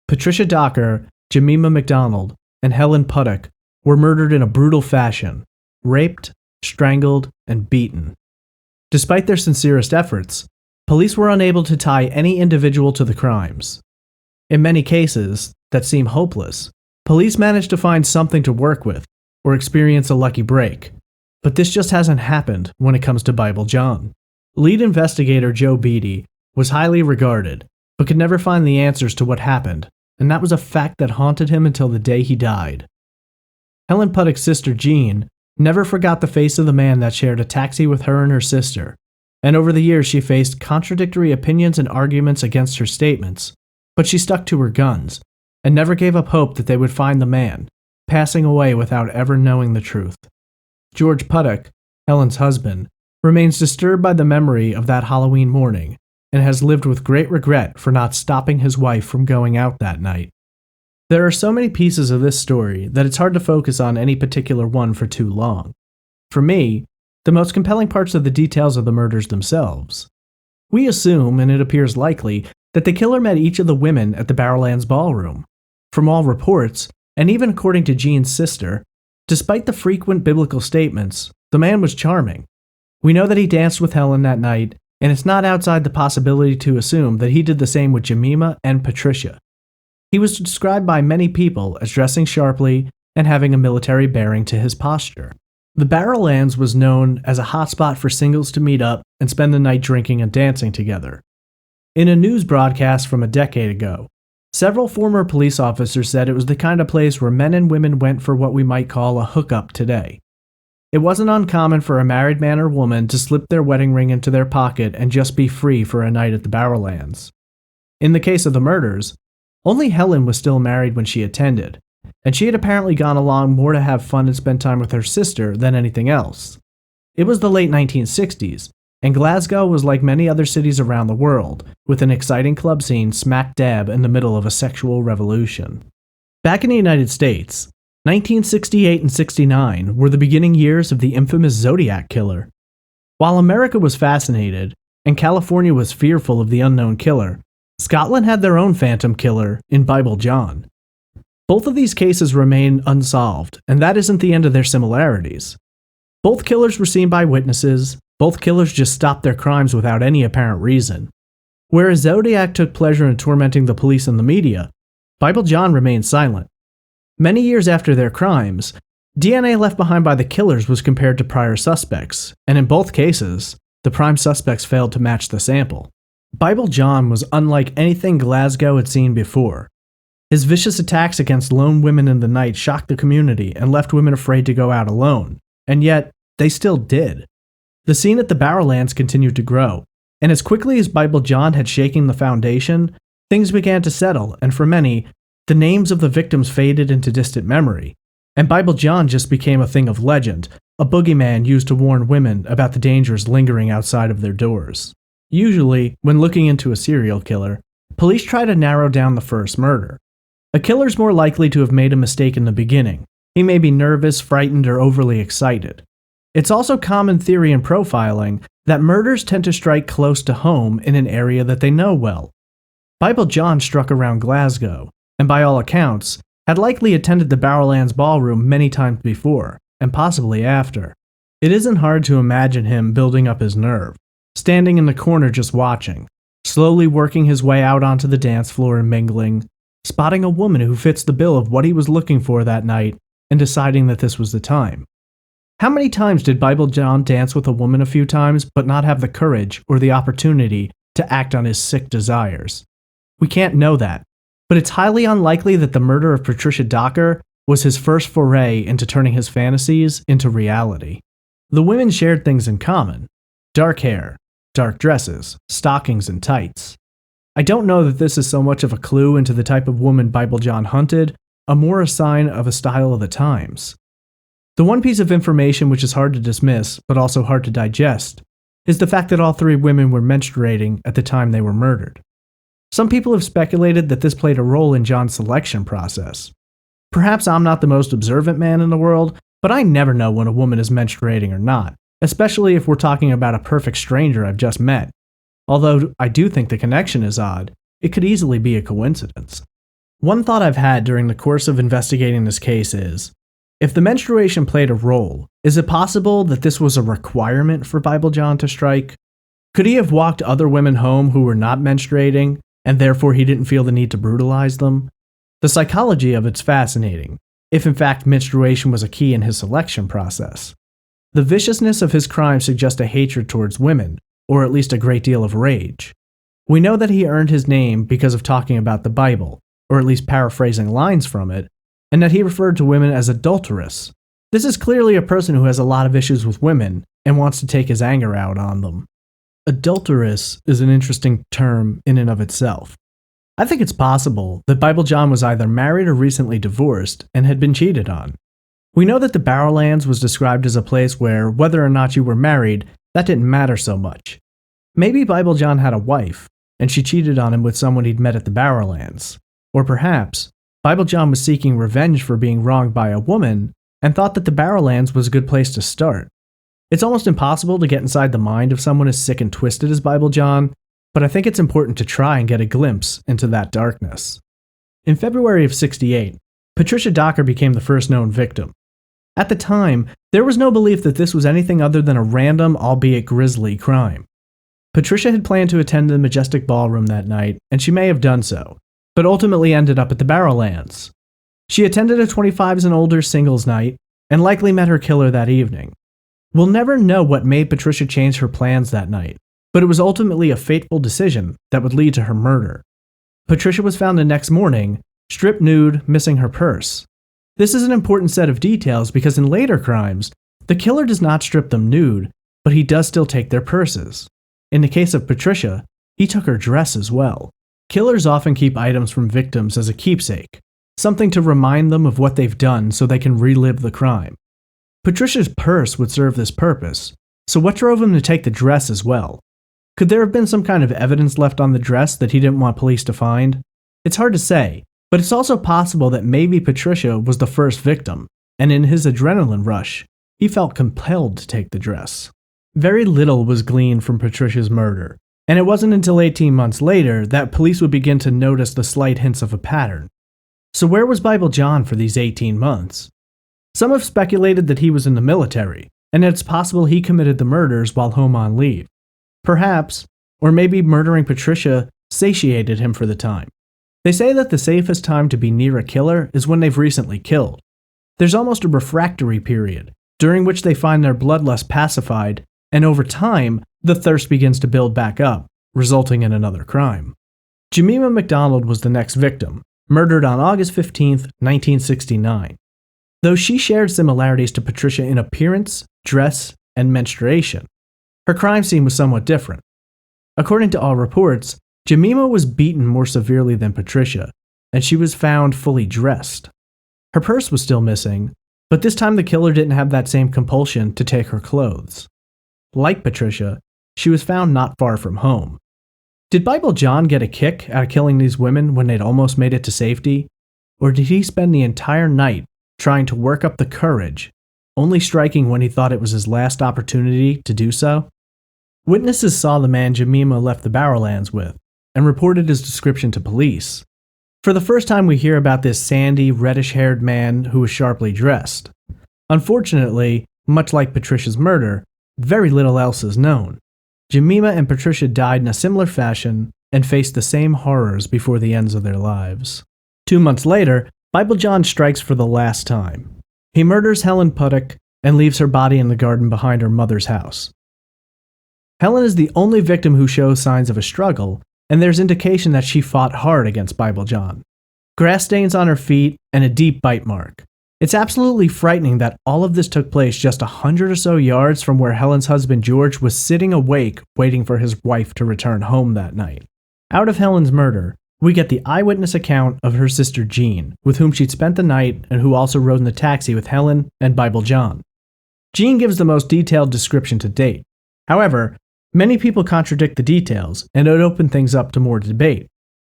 Patricia Docker, Jemima McDonald, and Helen Puttock were murdered in a brutal fashion, raped, strangled, and beaten. Despite their sincerest efforts, police were unable to tie any individual to the crimes. In many cases that seem hopeless, police managed to find something to work with or experience a lucky break. But this just hasn't happened when it comes to Bible John. Lead investigator Joe Beatty was highly regarded, but could never find the answers to what happened, and that was a fact that haunted him until the day he died. Helen Puttock's sister Jean never forgot the face of the man that shared a taxi with her and her sister, and over the years she faced contradictory opinions and arguments against her statements, but she stuck to her guns, and never gave up hope that they would find the man, passing away without ever knowing the truth. George Puttock, Helen's husband, remains disturbed by the memory of that Halloween morning and has lived with great regret for not stopping his wife from going out that night. There are so many pieces of this story that it's hard to focus on any particular one for too long. For me, the most compelling parts are the details of the murders themselves. We assume, and it appears likely, that the killer met each of the women at the Barrowlands ballroom. From all reports, and even according to Jean's sister, despite the frequent biblical statements, the man was charming. We know that he danced with Helen that night, and it's not outside the possibility to assume that he did the same with Jemima and Patricia. He was described by many people as dressing sharply and having a military bearing to his posture. The Barrowlands was known as a hotspot for singles to meet up and spend the night drinking and dancing together. In a news broadcast from a decade ago, several former police officers said it was the kind of place where men and women went for what we might call a hookup today. It wasn't uncommon for a married man or woman to slip their wedding ring into their pocket and just be free for a night at the Barrowlands. In the case of the murders, only Helen was still married when she attended, and she had apparently gone along more to have fun and spend time with her sister than anything else. It was the late 1960s, and Glasgow was like many other cities around the world, with an exciting club scene smack dab in the middle of a sexual revolution. Back in the United States, 1968 and 69 were the beginning years of the infamous Zodiac killer. While America was fascinated, and California was fearful of the unknown killer, Scotland had their own phantom killer in Bible John. Both of these cases remain unsolved, and that isn't the end of their similarities. Both killers were seen by witnesses, both killers just stopped their crimes without any apparent reason. Whereas Zodiac took pleasure in tormenting the police and the media, Bible John remained silent. Many years after their crimes, DNA left behind by the killers was compared to prior suspects, and in both cases, the prime suspects failed to match the sample. Bible John was unlike anything Glasgow had seen before. His vicious attacks against lone women in the night shocked the community and left women afraid to go out alone, and yet, they still did. The scene at the Barrowlands continued to grow, and as quickly as Bible John had shaken the foundation, things began to settle, and for many, the names of the victims faded into distant memory. and Bible John just became a thing of legend, a boogeyman used to warn women about the dangers lingering outside of their doors. Usually, when looking into a serial killer, police try to narrow down the first murder. A killer's more likely to have made a mistake in the beginning. He may be nervous, frightened, or overly excited. It's also common theory in profiling that murders tend to strike close to home in an area that they know well. Bible John struck around Glasgow, and by all accounts, had likely attended the Barrowlands ballroom many times before, and possibly after. It isn't hard to imagine him building up his nerve, standing in the corner just watching, slowly working his way out onto the dance floor and mingling, spotting a woman who fits the bill of what he was looking for that night, and deciding that this was the time. How many times did Bible John dance with a woman a few times, but not have the courage or the opportunity to act on his sick desires? We can't know that, but it's highly unlikely that the murder of Patricia Docker was his first foray into turning his fantasies into reality. The women shared things in common: dark hair, dark dresses, stockings, and tights. I don't know that this is so much of a clue into the type of woman Bible John hunted, more a sign of a style of the times. The one piece of information which is hard to dismiss, but also hard to digest, is the fact that all three women were menstruating at the time they were murdered. Some people have speculated that this played a role in John's selection process. Perhaps I'm not the most observant man in the world, but I never know when a woman is menstruating or not, especially if we're talking about a perfect stranger I've just met. Although I do think the connection is odd, it could easily be a coincidence. One thought I've had during the course of investigating this case is, if the menstruation played a role, is it possible that this was a requirement for Bible John to strike? Could he have walked other women home who were not menstruating, and therefore he didn't feel the need to brutalize them? The psychology of it's fascinating, if in fact menstruation was a key in his selection process. The viciousness of his crime suggests a hatred towards women, or at least a great deal of rage. We know that he earned his name because of talking about the Bible, or at least paraphrasing lines from it, and that he referred to women as adulterous. This is clearly a person who has a lot of issues with women and wants to take his anger out on them. Adulterous is an interesting term in and of itself. I think it's possible that Bible John was either married or recently divorced and had been cheated on. We know that the Barrowlands was described as a place where, whether or not you were married, that didn't matter so much. Maybe Bible John had a wife, and she cheated on him with someone he'd met at the Barrowlands. Or perhaps, Bible John was seeking revenge for being wronged by a woman, and thought that the Barrowlands was a good place to start. It's almost impossible to get inside the mind of someone as sick and twisted as Bible John, but I think it's important to try and get a glimpse into that darkness. In February of '68, Patricia Docker became the first known victim. At the time, there was no belief that this was anything other than a random, albeit grisly, crime. Patricia had planned to attend the Majestic Ballroom that night, and she may have done so, but ultimately ended up at the Barrowlands. She attended a 25s and older singles night, and likely met her killer that evening. We'll never know what made Patricia change her plans that night, but it was ultimately a fateful decision that would lead to her murder. Patricia was found the next morning, stripped nude, missing her purse. This is an important set of details because in later crimes, the killer does not strip them nude, but he does still take their purses. In the case of Patricia, he took her dress as well. Killers often keep items from victims as a keepsake, something to remind them of what they've done so they can relive the crime. Patricia's purse would serve this purpose, so what drove him to take the dress as well? Could there have been some kind of evidence left on the dress that he didn't want police to find? It's hard to say, but it's also possible that maybe Patricia was the first victim, and in his adrenaline rush, he felt compelled to take the dress. Very little was gleaned from Patricia's murder, and it wasn't until 18 months later that police would begin to notice the slight hints of a pattern. So where was Bible John for these 18 months? Some have speculated that he was in the military, and it's possible he committed the murders while home on leave. Perhaps, or maybe murdering Patricia satiated him for the time. They say that the safest time to be near a killer is when they've recently killed. There's almost a refractory period, during which they find their bloodlust pacified, and over time, the thirst begins to build back up, resulting in another crime. Jemima McDonald was the next victim, murdered on August 15, 1969. Though she shared similarities to Patricia in appearance, dress, and menstruation, her crime scene was somewhat different. According to all reports, Jemima was beaten more severely than Patricia, and she was found fully dressed. Her purse was still missing, But this time the killer didn't have that same compulsion to take her clothes. Like Patricia, she was found not far from home. Did Bible John get a kick out of killing these women when they'd almost made it to safety? Or did he spend the entire night trying to work up the courage, only striking when he thought it was his last opportunity to do so? Witnesses saw the man Jemima left the Barrowlands with, and reported his description to police. For the first time we hear about this sandy, reddish-haired man who was sharply dressed. Unfortunately, much like Patricia's murder, very little else is known. Jemima and Patricia died in a similar fashion and faced the same horrors before the ends of their lives. 2 months later, Bible John strikes for the last time. He murders Helen Puttock and leaves her body in the garden behind her mother's house. Helen is the only victim who shows signs of a struggle, and there's indication that she fought hard against Bible John. Grass stains on her feet and a deep bite mark. It's absolutely frightening that all of this took place just 100 or so yards from where Helen's husband George was sitting awake waiting for his wife to return home that night. Out of Helen's murder, we get the eyewitness account of her sister Jean, with whom she'd spent the night and who also rode in the taxi with Helen and Bible John. Jean gives the most detailed description to date. However, many people contradict the details, and it opened things up to more debate.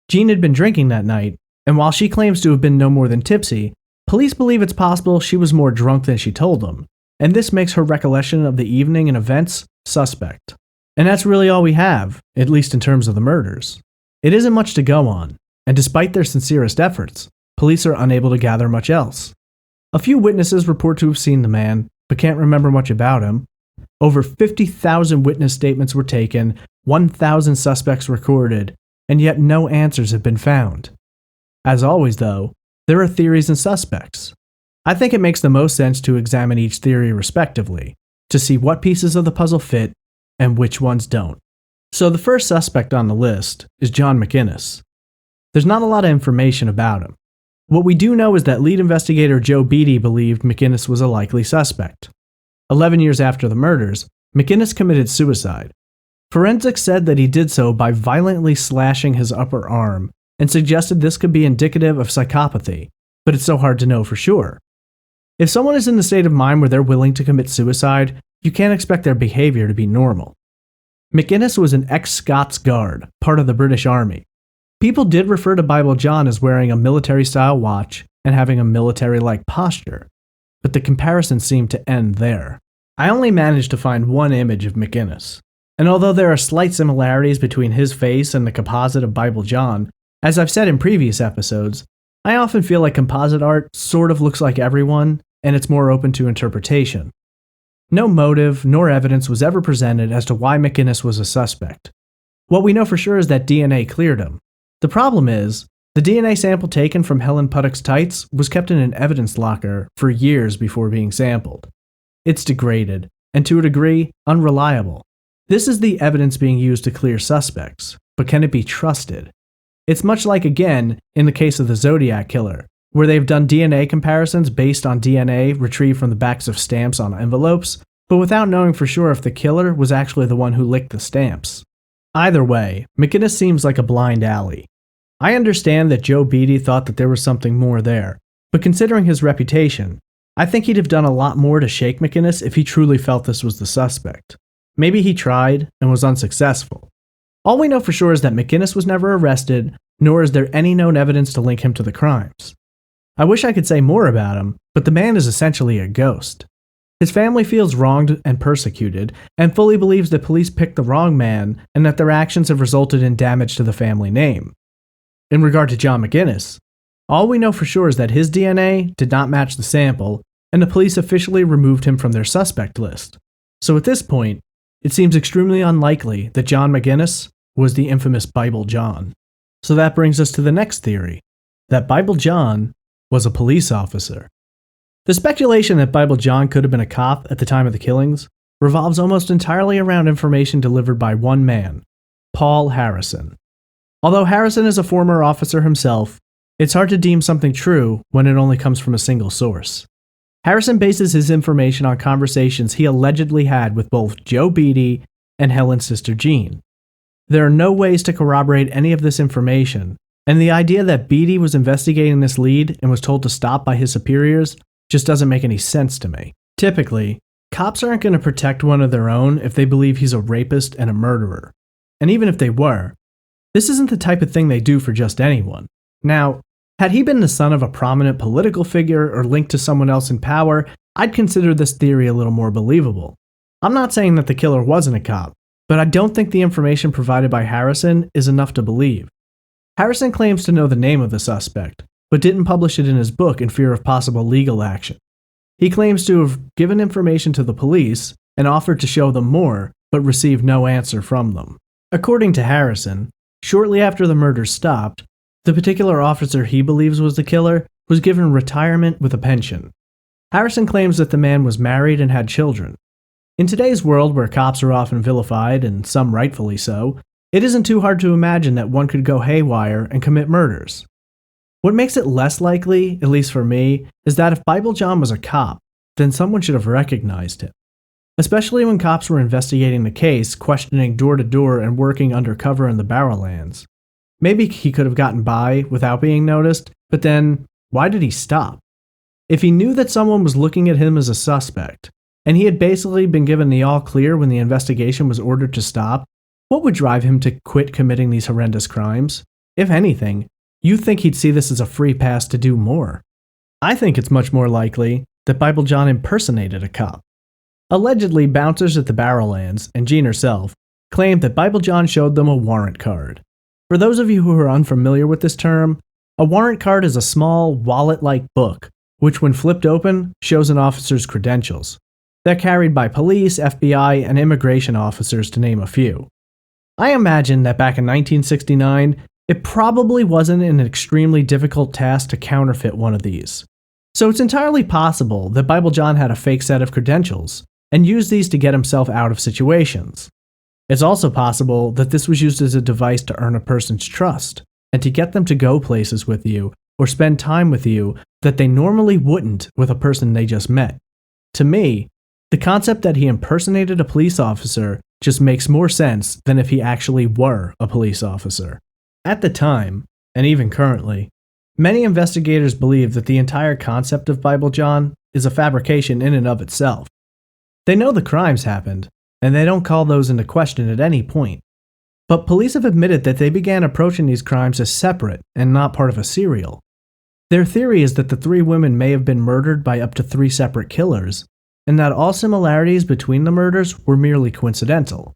Jean had been drinking that night, and while she claims to have been no more than tipsy, police believe it's possible she was more drunk than she told them, and this makes her recollection of the evening and events suspect. And that's really all we have, at least in terms of the murders. It isn't much to go on, and despite their sincerest efforts, police are unable to gather much else. A few witnesses report to have seen the man, but can't remember much about him. Over 50,000 witness statements were taken, 1,000 suspects recorded, and yet no answers have been found. As always, though, there are theories and suspects. I think it makes the most sense to examine each theory respectively, to see what pieces of the puzzle fit and which ones don't. So the first suspect on the list is John McInnes. There's not a lot of information about him. What we do know is that lead investigator Joe Beatty believed McInnes was a likely suspect. 11 years after the murders, McInnes committed suicide. Forensics said that he did so by violently slashing his upper arm, and suggested this could be indicative of psychopathy, but it's so hard to know for sure. If someone is in the state of mind where they're willing to commit suicide, you can't expect their behavior to be normal. McInnes was an ex-Scots Guard, part of the British Army. People did refer to Bible John as wearing a military-style watch and having a military-like posture, but the comparison seemed to end there. I only managed to find one image of McInnes, and although there are slight similarities between his face and the composite of Bible John, as I've said in previous episodes, I often feel like composite art sort of looks like everyone, and it's more open to interpretation. No motive nor evidence was ever presented as to why McInnes was a suspect. What we know for sure is that DNA cleared him. The problem is, the DNA sample taken from Helen Puttock's tights was kept in an evidence locker for years before being sampled. It's degraded, and to a degree, unreliable. This is the evidence being used to clear suspects, but can it be trusted? It's much like, again, in the case of the Zodiac Killer, where they've done DNA comparisons based on DNA retrieved from the backs of stamps on envelopes, but without knowing for sure if the killer was actually the one who licked the stamps. Either way, McInnes seems like a blind alley. I understand that Joe Beatty thought that there was something more there, but considering his reputation, I think he'd have done a lot more to shake McInnes if he truly felt this was the suspect. Maybe he tried and was unsuccessful. All we know for sure is that McInnes was never arrested, nor is there any known evidence to link him to the crimes. I wish I could say more about him, but the man is essentially a ghost. His family feels wronged and persecuted, and fully believes the police picked the wrong man and that their actions have resulted in damage to the family name. In regard to John McInnes, all we know for sure is that his DNA did not match the sample, and the police officially removed him from their suspect list. So at this point, it seems extremely unlikely that John McInnes was the infamous Bible John. So that brings us to the next theory, that Bible John was a police officer. The speculation that Bible John could have been a cop at the time of the killings revolves almost entirely around information delivered by one man, Paul Harrison. Although Harrison is a former officer himself, it's hard to deem something true when it only comes from a single source. Harrison bases his information on conversations he allegedly had with both Joe Beatty and Helen's sister Jean. There are no ways to corroborate any of this information, and the idea that Beatty was investigating this lead and was told to stop by his superiors just doesn't make any sense to me. Typically, cops aren't going to protect one of their own if they believe he's a rapist and a murderer. And even if they were, this isn't the type of thing they do for just anyone. Now, had he been the son of a prominent political figure or linked to someone else in power, I'd consider this theory a little more believable. I'm not saying that the killer wasn't a cop, but I don't think the information provided by Harrison is enough to believe. Harrison claims to know the name of the suspect, but didn't publish it in his book in fear of possible legal action. He claims to have given information to the police and offered to show them more, but received no answer from them. According to Harrison, shortly after the murders stopped, the particular officer he believes was the killer was given retirement with a pension. Harrison claims that the man was married and had children. In today's world where cops are often vilified, and some rightfully so, it isn't too hard to imagine that one could go haywire and commit murders. What makes it less likely, at least for me, is that if Bible John was a cop, then someone should have recognized him. Especially when cops were investigating the case, questioning door to door and working undercover in the Barrowlands. Maybe he could have gotten by without being noticed, but then, why did he stop? If he knew that someone was looking at him as a suspect, and he had basically been given the all clear when the investigation was ordered to stop, what would drive him to quit committing these horrendous crimes? If anything, you'd think he'd see this as a free pass to do more. I think it's much more likely that Bible John impersonated a cop. Allegedly, bouncers at the Barrowlands, and Jean herself, claimed that Bible John showed them a warrant card. For those of you who are unfamiliar with this term, a warrant card is a small, wallet-like book, which when flipped open, shows an officer's credentials. They're carried by police, FBI, and immigration officers to name a few. I imagine that back in 1969, it probably wasn't an extremely difficult task to counterfeit one of these. So it's entirely possible that Bible John had a fake set of credentials, and used these to get himself out of situations. It's also possible that this was used as a device to earn a person's trust, and to get them to go places with you, or spend time with you that they normally wouldn't with a person they just met. To me, the concept that he impersonated a police officer just makes more sense than if he actually were a police officer. At the time, and even currently, many investigators believe that the entire concept of Bible John is a fabrication in and of itself. They know the crimes happened, and they don't call those into question at any point. But police have admitted that they began approaching these crimes as separate and not part of a serial. Their theory is that the three women may have been murdered by up to 3 separate killers, and that all similarities between the murders were merely coincidental.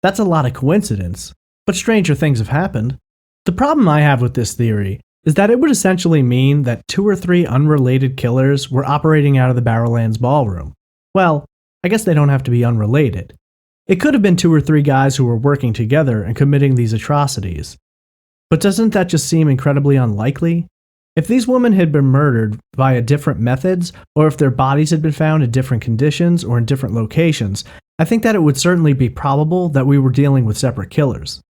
That's a lot of coincidence, but stranger things have happened. The problem I have with this theory is that it would essentially mean that 2 or 3 unrelated killers were operating out of the Barrowlands ballroom. Well, I guess they don't have to be unrelated. It could have been 2 or 3 guys who were working together and committing these atrocities. But doesn't that just seem incredibly unlikely? If these women had been murdered via different methods, or if their bodies had been found in different conditions or in different locations, I think that it would certainly be probable that we were dealing with separate killers.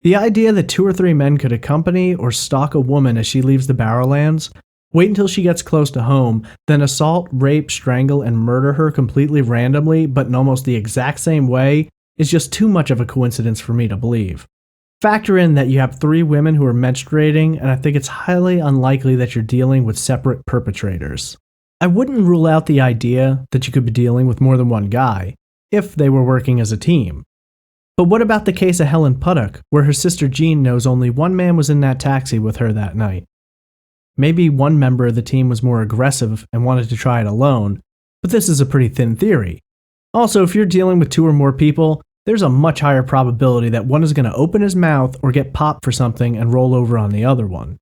The idea that 2 or 3 men could accompany or stalk a woman as she leaves the Barrowlands, wait until she gets close to home, then assault, rape, strangle, and murder her completely randomly but in almost the exact same way is just too much of a coincidence for me to believe. Factor in that you have 3 women who are menstruating, and I think it's highly unlikely that you're dealing with separate perpetrators. I wouldn't rule out the idea that you could be dealing with more than one guy, if they were working as a team. But what about the case of Helen Puttock, where her sister Jean knows only one man was in that taxi with her that night? Maybe one member of the team was more aggressive and wanted to try it alone, but this is a pretty thin theory. Also, if you're dealing with 2 or more people, there's a much higher probability that one is going to open his mouth or get popped for something and roll over on the other one.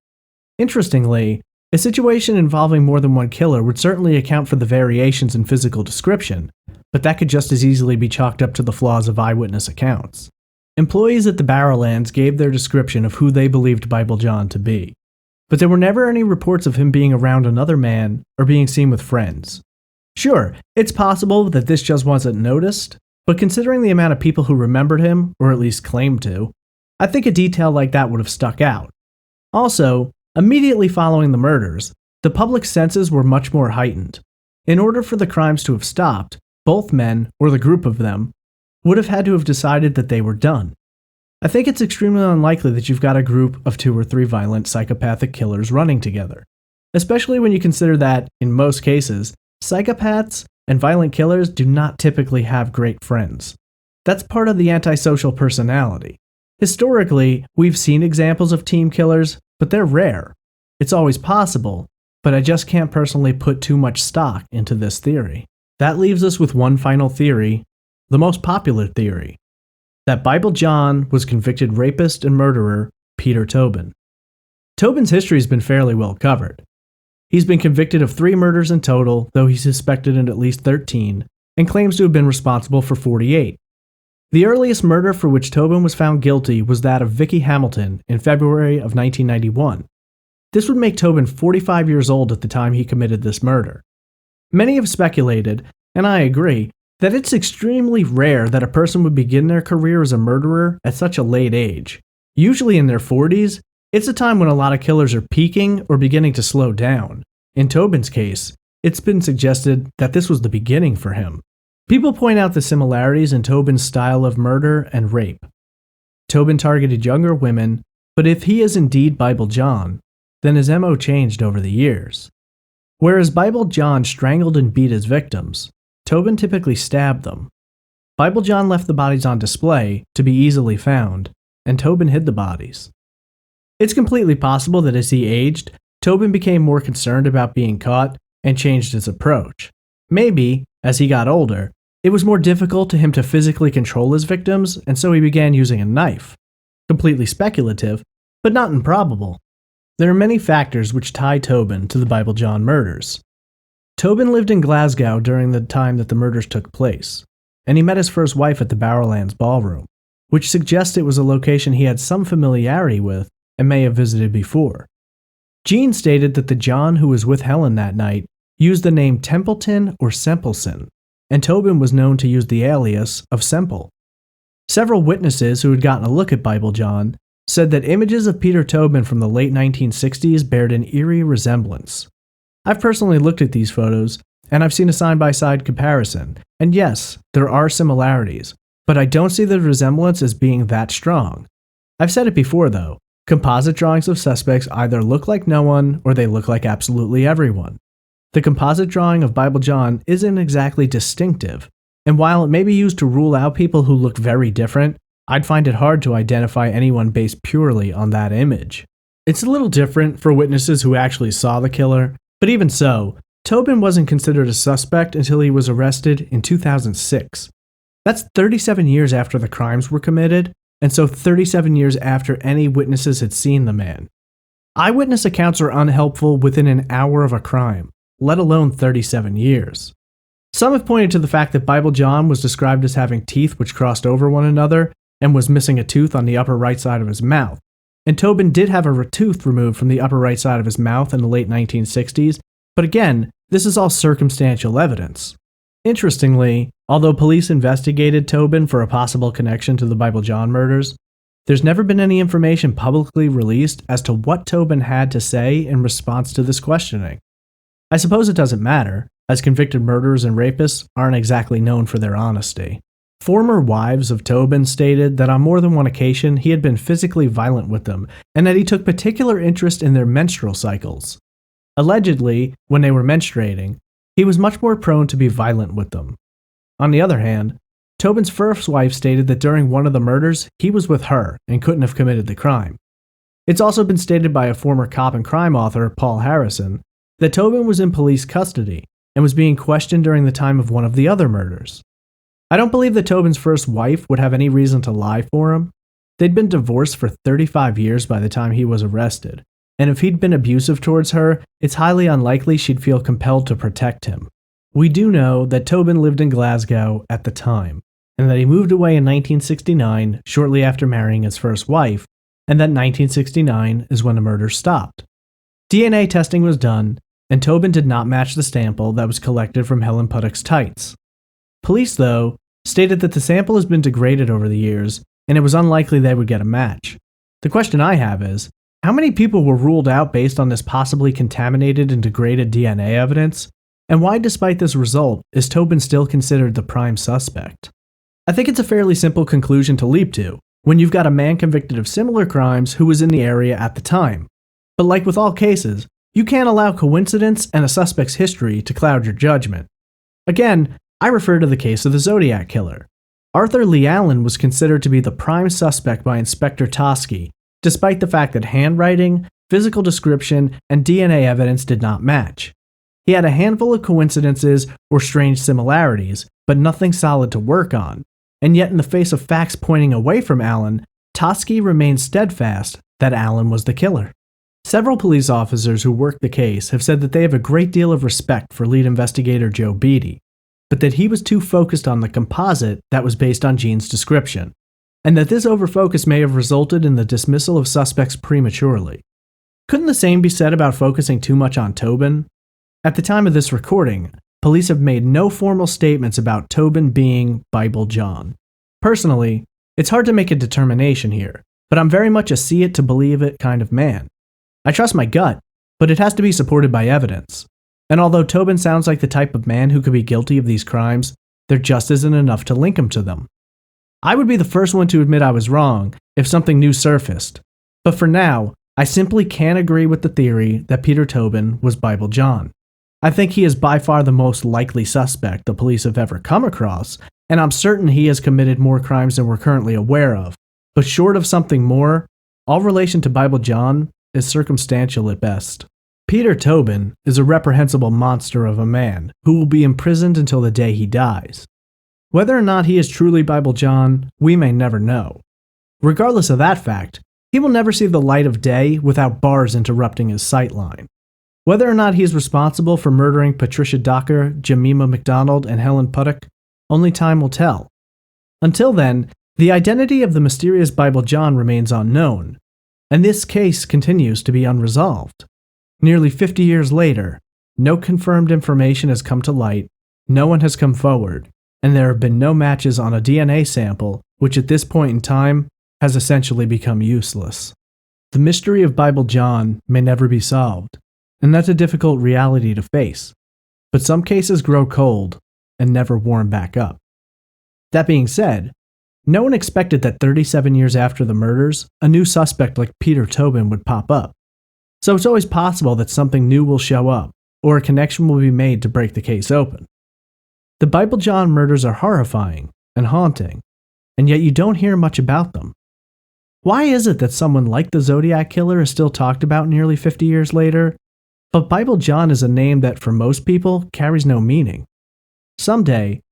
Interestingly, a situation involving more than one killer would certainly account for the variations in physical description, but that could just as easily be chalked up to the flaws of eyewitness accounts. Employees at the Barrowlands gave their description of who they believed Bible John to be, but there were never any reports of him being around another man or being seen with friends. Sure, it's possible that this just wasn't noticed, but considering the amount of people who remembered him, or at least claimed to, I think a detail like that would have stuck out. Also, immediately following the murders, the public's senses were much more heightened. In order for the crimes to have stopped, both men, or the group of them, would have had to have decided that they were done. I think it's extremely unlikely that you've got a group of 2 or 3 violent psychopathic killers running together. especially when you consider that, in most cases, psychopaths and violent killers do not typically have great friends. That's part of the antisocial personality. Historically, we've seen examples of team killers, but they're rare. It's always possible, but I just can't personally put too much stock into this theory. That leaves us with one final theory, the most popular theory, that Bible John was convicted rapist and murderer Peter Tobin. Tobin's history has been fairly well covered. He's been convicted of 3 murders in total, though he's suspected in at least 13, and claims to have been responsible for 48. The earliest murder for which Tobin was found guilty was that of Vicky Hamilton in February of 1991. This would make Tobin 45 years old at the time he committed this murder. Many have speculated, and I agree, that it's extremely rare that a person would begin their career as a murderer at such a late age. Usually in their 40s, it's a time when a lot of killers are peaking or beginning to slow down. In Tobin's case, it's been suggested that this was the beginning for him. People point out the similarities in Tobin's style of murder and rape. Tobin targeted younger women, but if he is indeed Bible John, then his MO changed over the years. Whereas Bible John strangled and beat his victims, Tobin typically stabbed them. Bible John left the bodies on display to be easily found, and Tobin hid the bodies. It's completely possible that as he aged, Tobin became more concerned about being caught and changed his approach. Maybe, as he got older, it was more difficult to him to physically control his victims, and so he began using a knife. Completely speculative, but not improbable. There are many factors which tie Tobin to the Bible John murders. Tobin lived in Glasgow during the time that the murders took place, and he met his first wife at the Barrowlands Ballroom, which suggests it was a location he had some familiarity with and may have visited before. Jean stated that the John who was with Helen that night used the name Templeton or Sempleson, and Tobin was known to use the alias of Semple. Several witnesses who had gotten a look at Bible John said that images of Peter Tobin from the late 1960s bared an eerie resemblance. I've personally looked at these photos, and I've seen a side-by-side comparison, and yes, there are similarities, but I don't see the resemblance as being that strong. I've said it before though, composite drawings of suspects either look like no one or they look like absolutely everyone. The composite drawing of Bible John isn't exactly distinctive, and while it may be used to rule out people who look very different, I'd find it hard to identify anyone based purely on that image. It's a little different for witnesses who actually saw the killer, but even so, Tobin wasn't considered a suspect until he was arrested in 2006. That's 37 years after the crimes were committed, and so 37 years after any witnesses had seen the man. Eyewitness accounts are unhelpful within an hour of a crime, let alone 37 years. Some have pointed to the fact that Bible John was described as having teeth which crossed over one another and was missing a tooth on the upper right side of his mouth. And Tobin did have a tooth removed from the upper right side of his mouth in the late 1960s, but again, this is all circumstantial evidence. Interestingly, although police investigated Tobin for a possible connection to the Bible John murders, there's never been any information publicly released as to what Tobin had to say in response to this questioning. I suppose it doesn't matter, as convicted murderers and rapists aren't exactly known for their honesty. Former wives of Tobin stated that on more than one occasion he had been physically violent with them, and that he took particular interest in their menstrual cycles. Allegedly, when they were menstruating, he was much more prone to be violent with them. On the other hand, Tobin's first wife stated that during one of the murders, he was with her and couldn't have committed the crime. It's also been stated by a former cop and crime author, Paul Harrison, that Tobin was in police custody and was being questioned during the time of one of the other murders. I don't believe that Tobin's first wife would have any reason to lie for him. They'd been divorced for 35 years by the time he was arrested, and if he'd been abusive towards her, it's highly unlikely she'd feel compelled to protect him. We do know that Tobin lived in Glasgow at the time, and that he moved away in 1969 shortly after marrying his first wife, and that 1969 is when the murder stopped. DNA testing was done, and Tobin did not match the sample that was collected from Helen Puttock's tights. Police, though, stated that the sample has been degraded over the years, and it was unlikely they would get a match. The question I have is, how many people were ruled out based on this possibly contaminated and degraded DNA evidence? And why, despite this result, is Tobin still considered the prime suspect? I think it's a fairly simple conclusion to leap to, when you've got a man convicted of similar crimes who was in the area at the time. But like with all cases, You can't allow coincidence and a suspect's history to cloud your judgment. Again, I refer to the case of the Zodiac Killer. Arthur Lee Allen was considered to be the prime suspect by Inspector Toschi, despite the fact that handwriting, physical description, and DNA evidence did not match. He had a handful of coincidences or strange similarities, but nothing solid to work on, and yet in the face of facts pointing away from Allen, Toschi remained steadfast that Allen was the killer. Several police officers who worked the case have said that they have a great deal of respect for lead investigator Joe Beatty, but that he was too focused on the composite that was based on Gene's description, and that this overfocus may have resulted in the dismissal of suspects prematurely. Couldn't the same be said about focusing too much on Tobin? At the time of this recording, police have made no formal statements about Tobin being Bible John. Personally, it's hard to make a determination here, but I'm very much a see it to believe it kind of man. I trust my gut, but it has to be supported by evidence. And although Tobin sounds like the type of man who could be guilty of these crimes, there just isn't enough to link him to them. I would be the first one to admit I was wrong if something new surfaced, but for now, I simply can't agree with the theory that Peter Tobin was Bible John. I think he is by far the most likely suspect the police have ever come across, and I'm certain he has committed more crimes than we're currently aware of, but short of something more, all relation to Bible John is circumstantial at best. Peter Tobin is a reprehensible monster of a man who will be imprisoned until the day he dies. Whether or not he is truly Bible John, we may never know. Regardless of that fact, he will never see the light of day without bars interrupting his sightline. Whether or not he is responsible for murdering Patricia Docker, Jemima McDonald, and Helen Puttock, only time will tell. Until then, the identity of the mysterious Bible John remains unknown, and this case continues to be unresolved. Nearly 50 years later, no confirmed information has come to light, no one has come forward, and there have been no matches on a DNA sample, which at this point in time has essentially become useless. The mystery of Bible John may never be solved, and that's a difficult reality to face, but some cases grow cold and never warm back up. That being said, no one expected that 37 years after the murders, a new suspect like Peter Tobin would pop up. So it's always possible that something new will show up, or a connection will be made to break the case open. The Bible John murders are horrifying and haunting, and yet you don't hear much about them. Why is it that someone like the Zodiac Killer is still talked about nearly 50 years later, but Bible John is a name that for most people carries no meaning? Someday,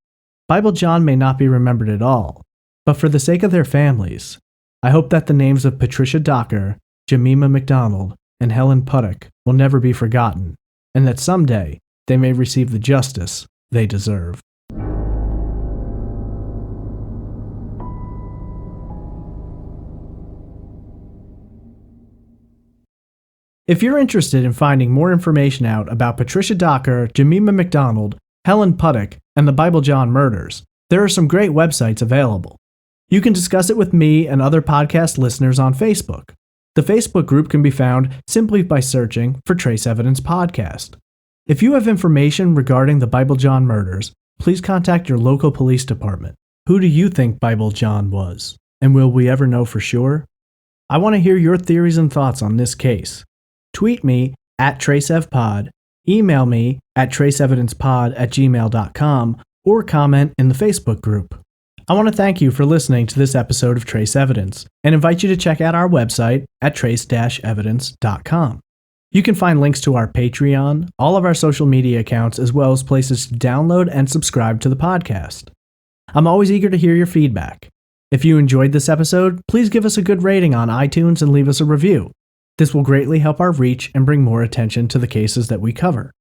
Bible John may not be remembered at all, but for the sake of their families, I hope that the names of Patricia Docker, Jemima McDonald, and Helen Puttock will never be forgotten, and that someday they may receive the justice they deserve. If you're interested in finding more information out about Patricia Docker, Jemima McDonald, Helen Puttock, and the Bible John murders, there are some great websites available. You can discuss it with me and other podcast listeners on Facebook. The Facebook group can be found simply by searching for Trace Evidence Podcast. If you have information regarding the Bible John murders, please contact your local police department. Who do you think Bible John was? And will we ever know for sure? I want to hear your theories and thoughts on this case. Tweet me at TraceEvPod, email me at traceevidencepod@gmail.com, or comment in the Facebook group. I want to thank you for listening to this episode of Trace Evidence and invite you to check out our website at trace-evidence.com. You can find links to our Patreon, all of our social media accounts, as well as places to download and subscribe to the podcast. I'm always eager to hear your feedback. If you enjoyed this episode, please give us a good rating on iTunes and leave us a review. This will greatly help our reach and bring more attention to the cases that we cover.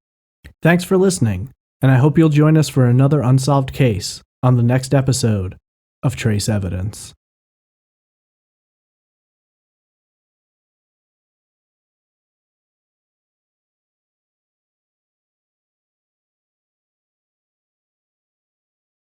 Thanks for listening, and I hope you'll join us for another unsolved case on the next episode of Trace Evidence.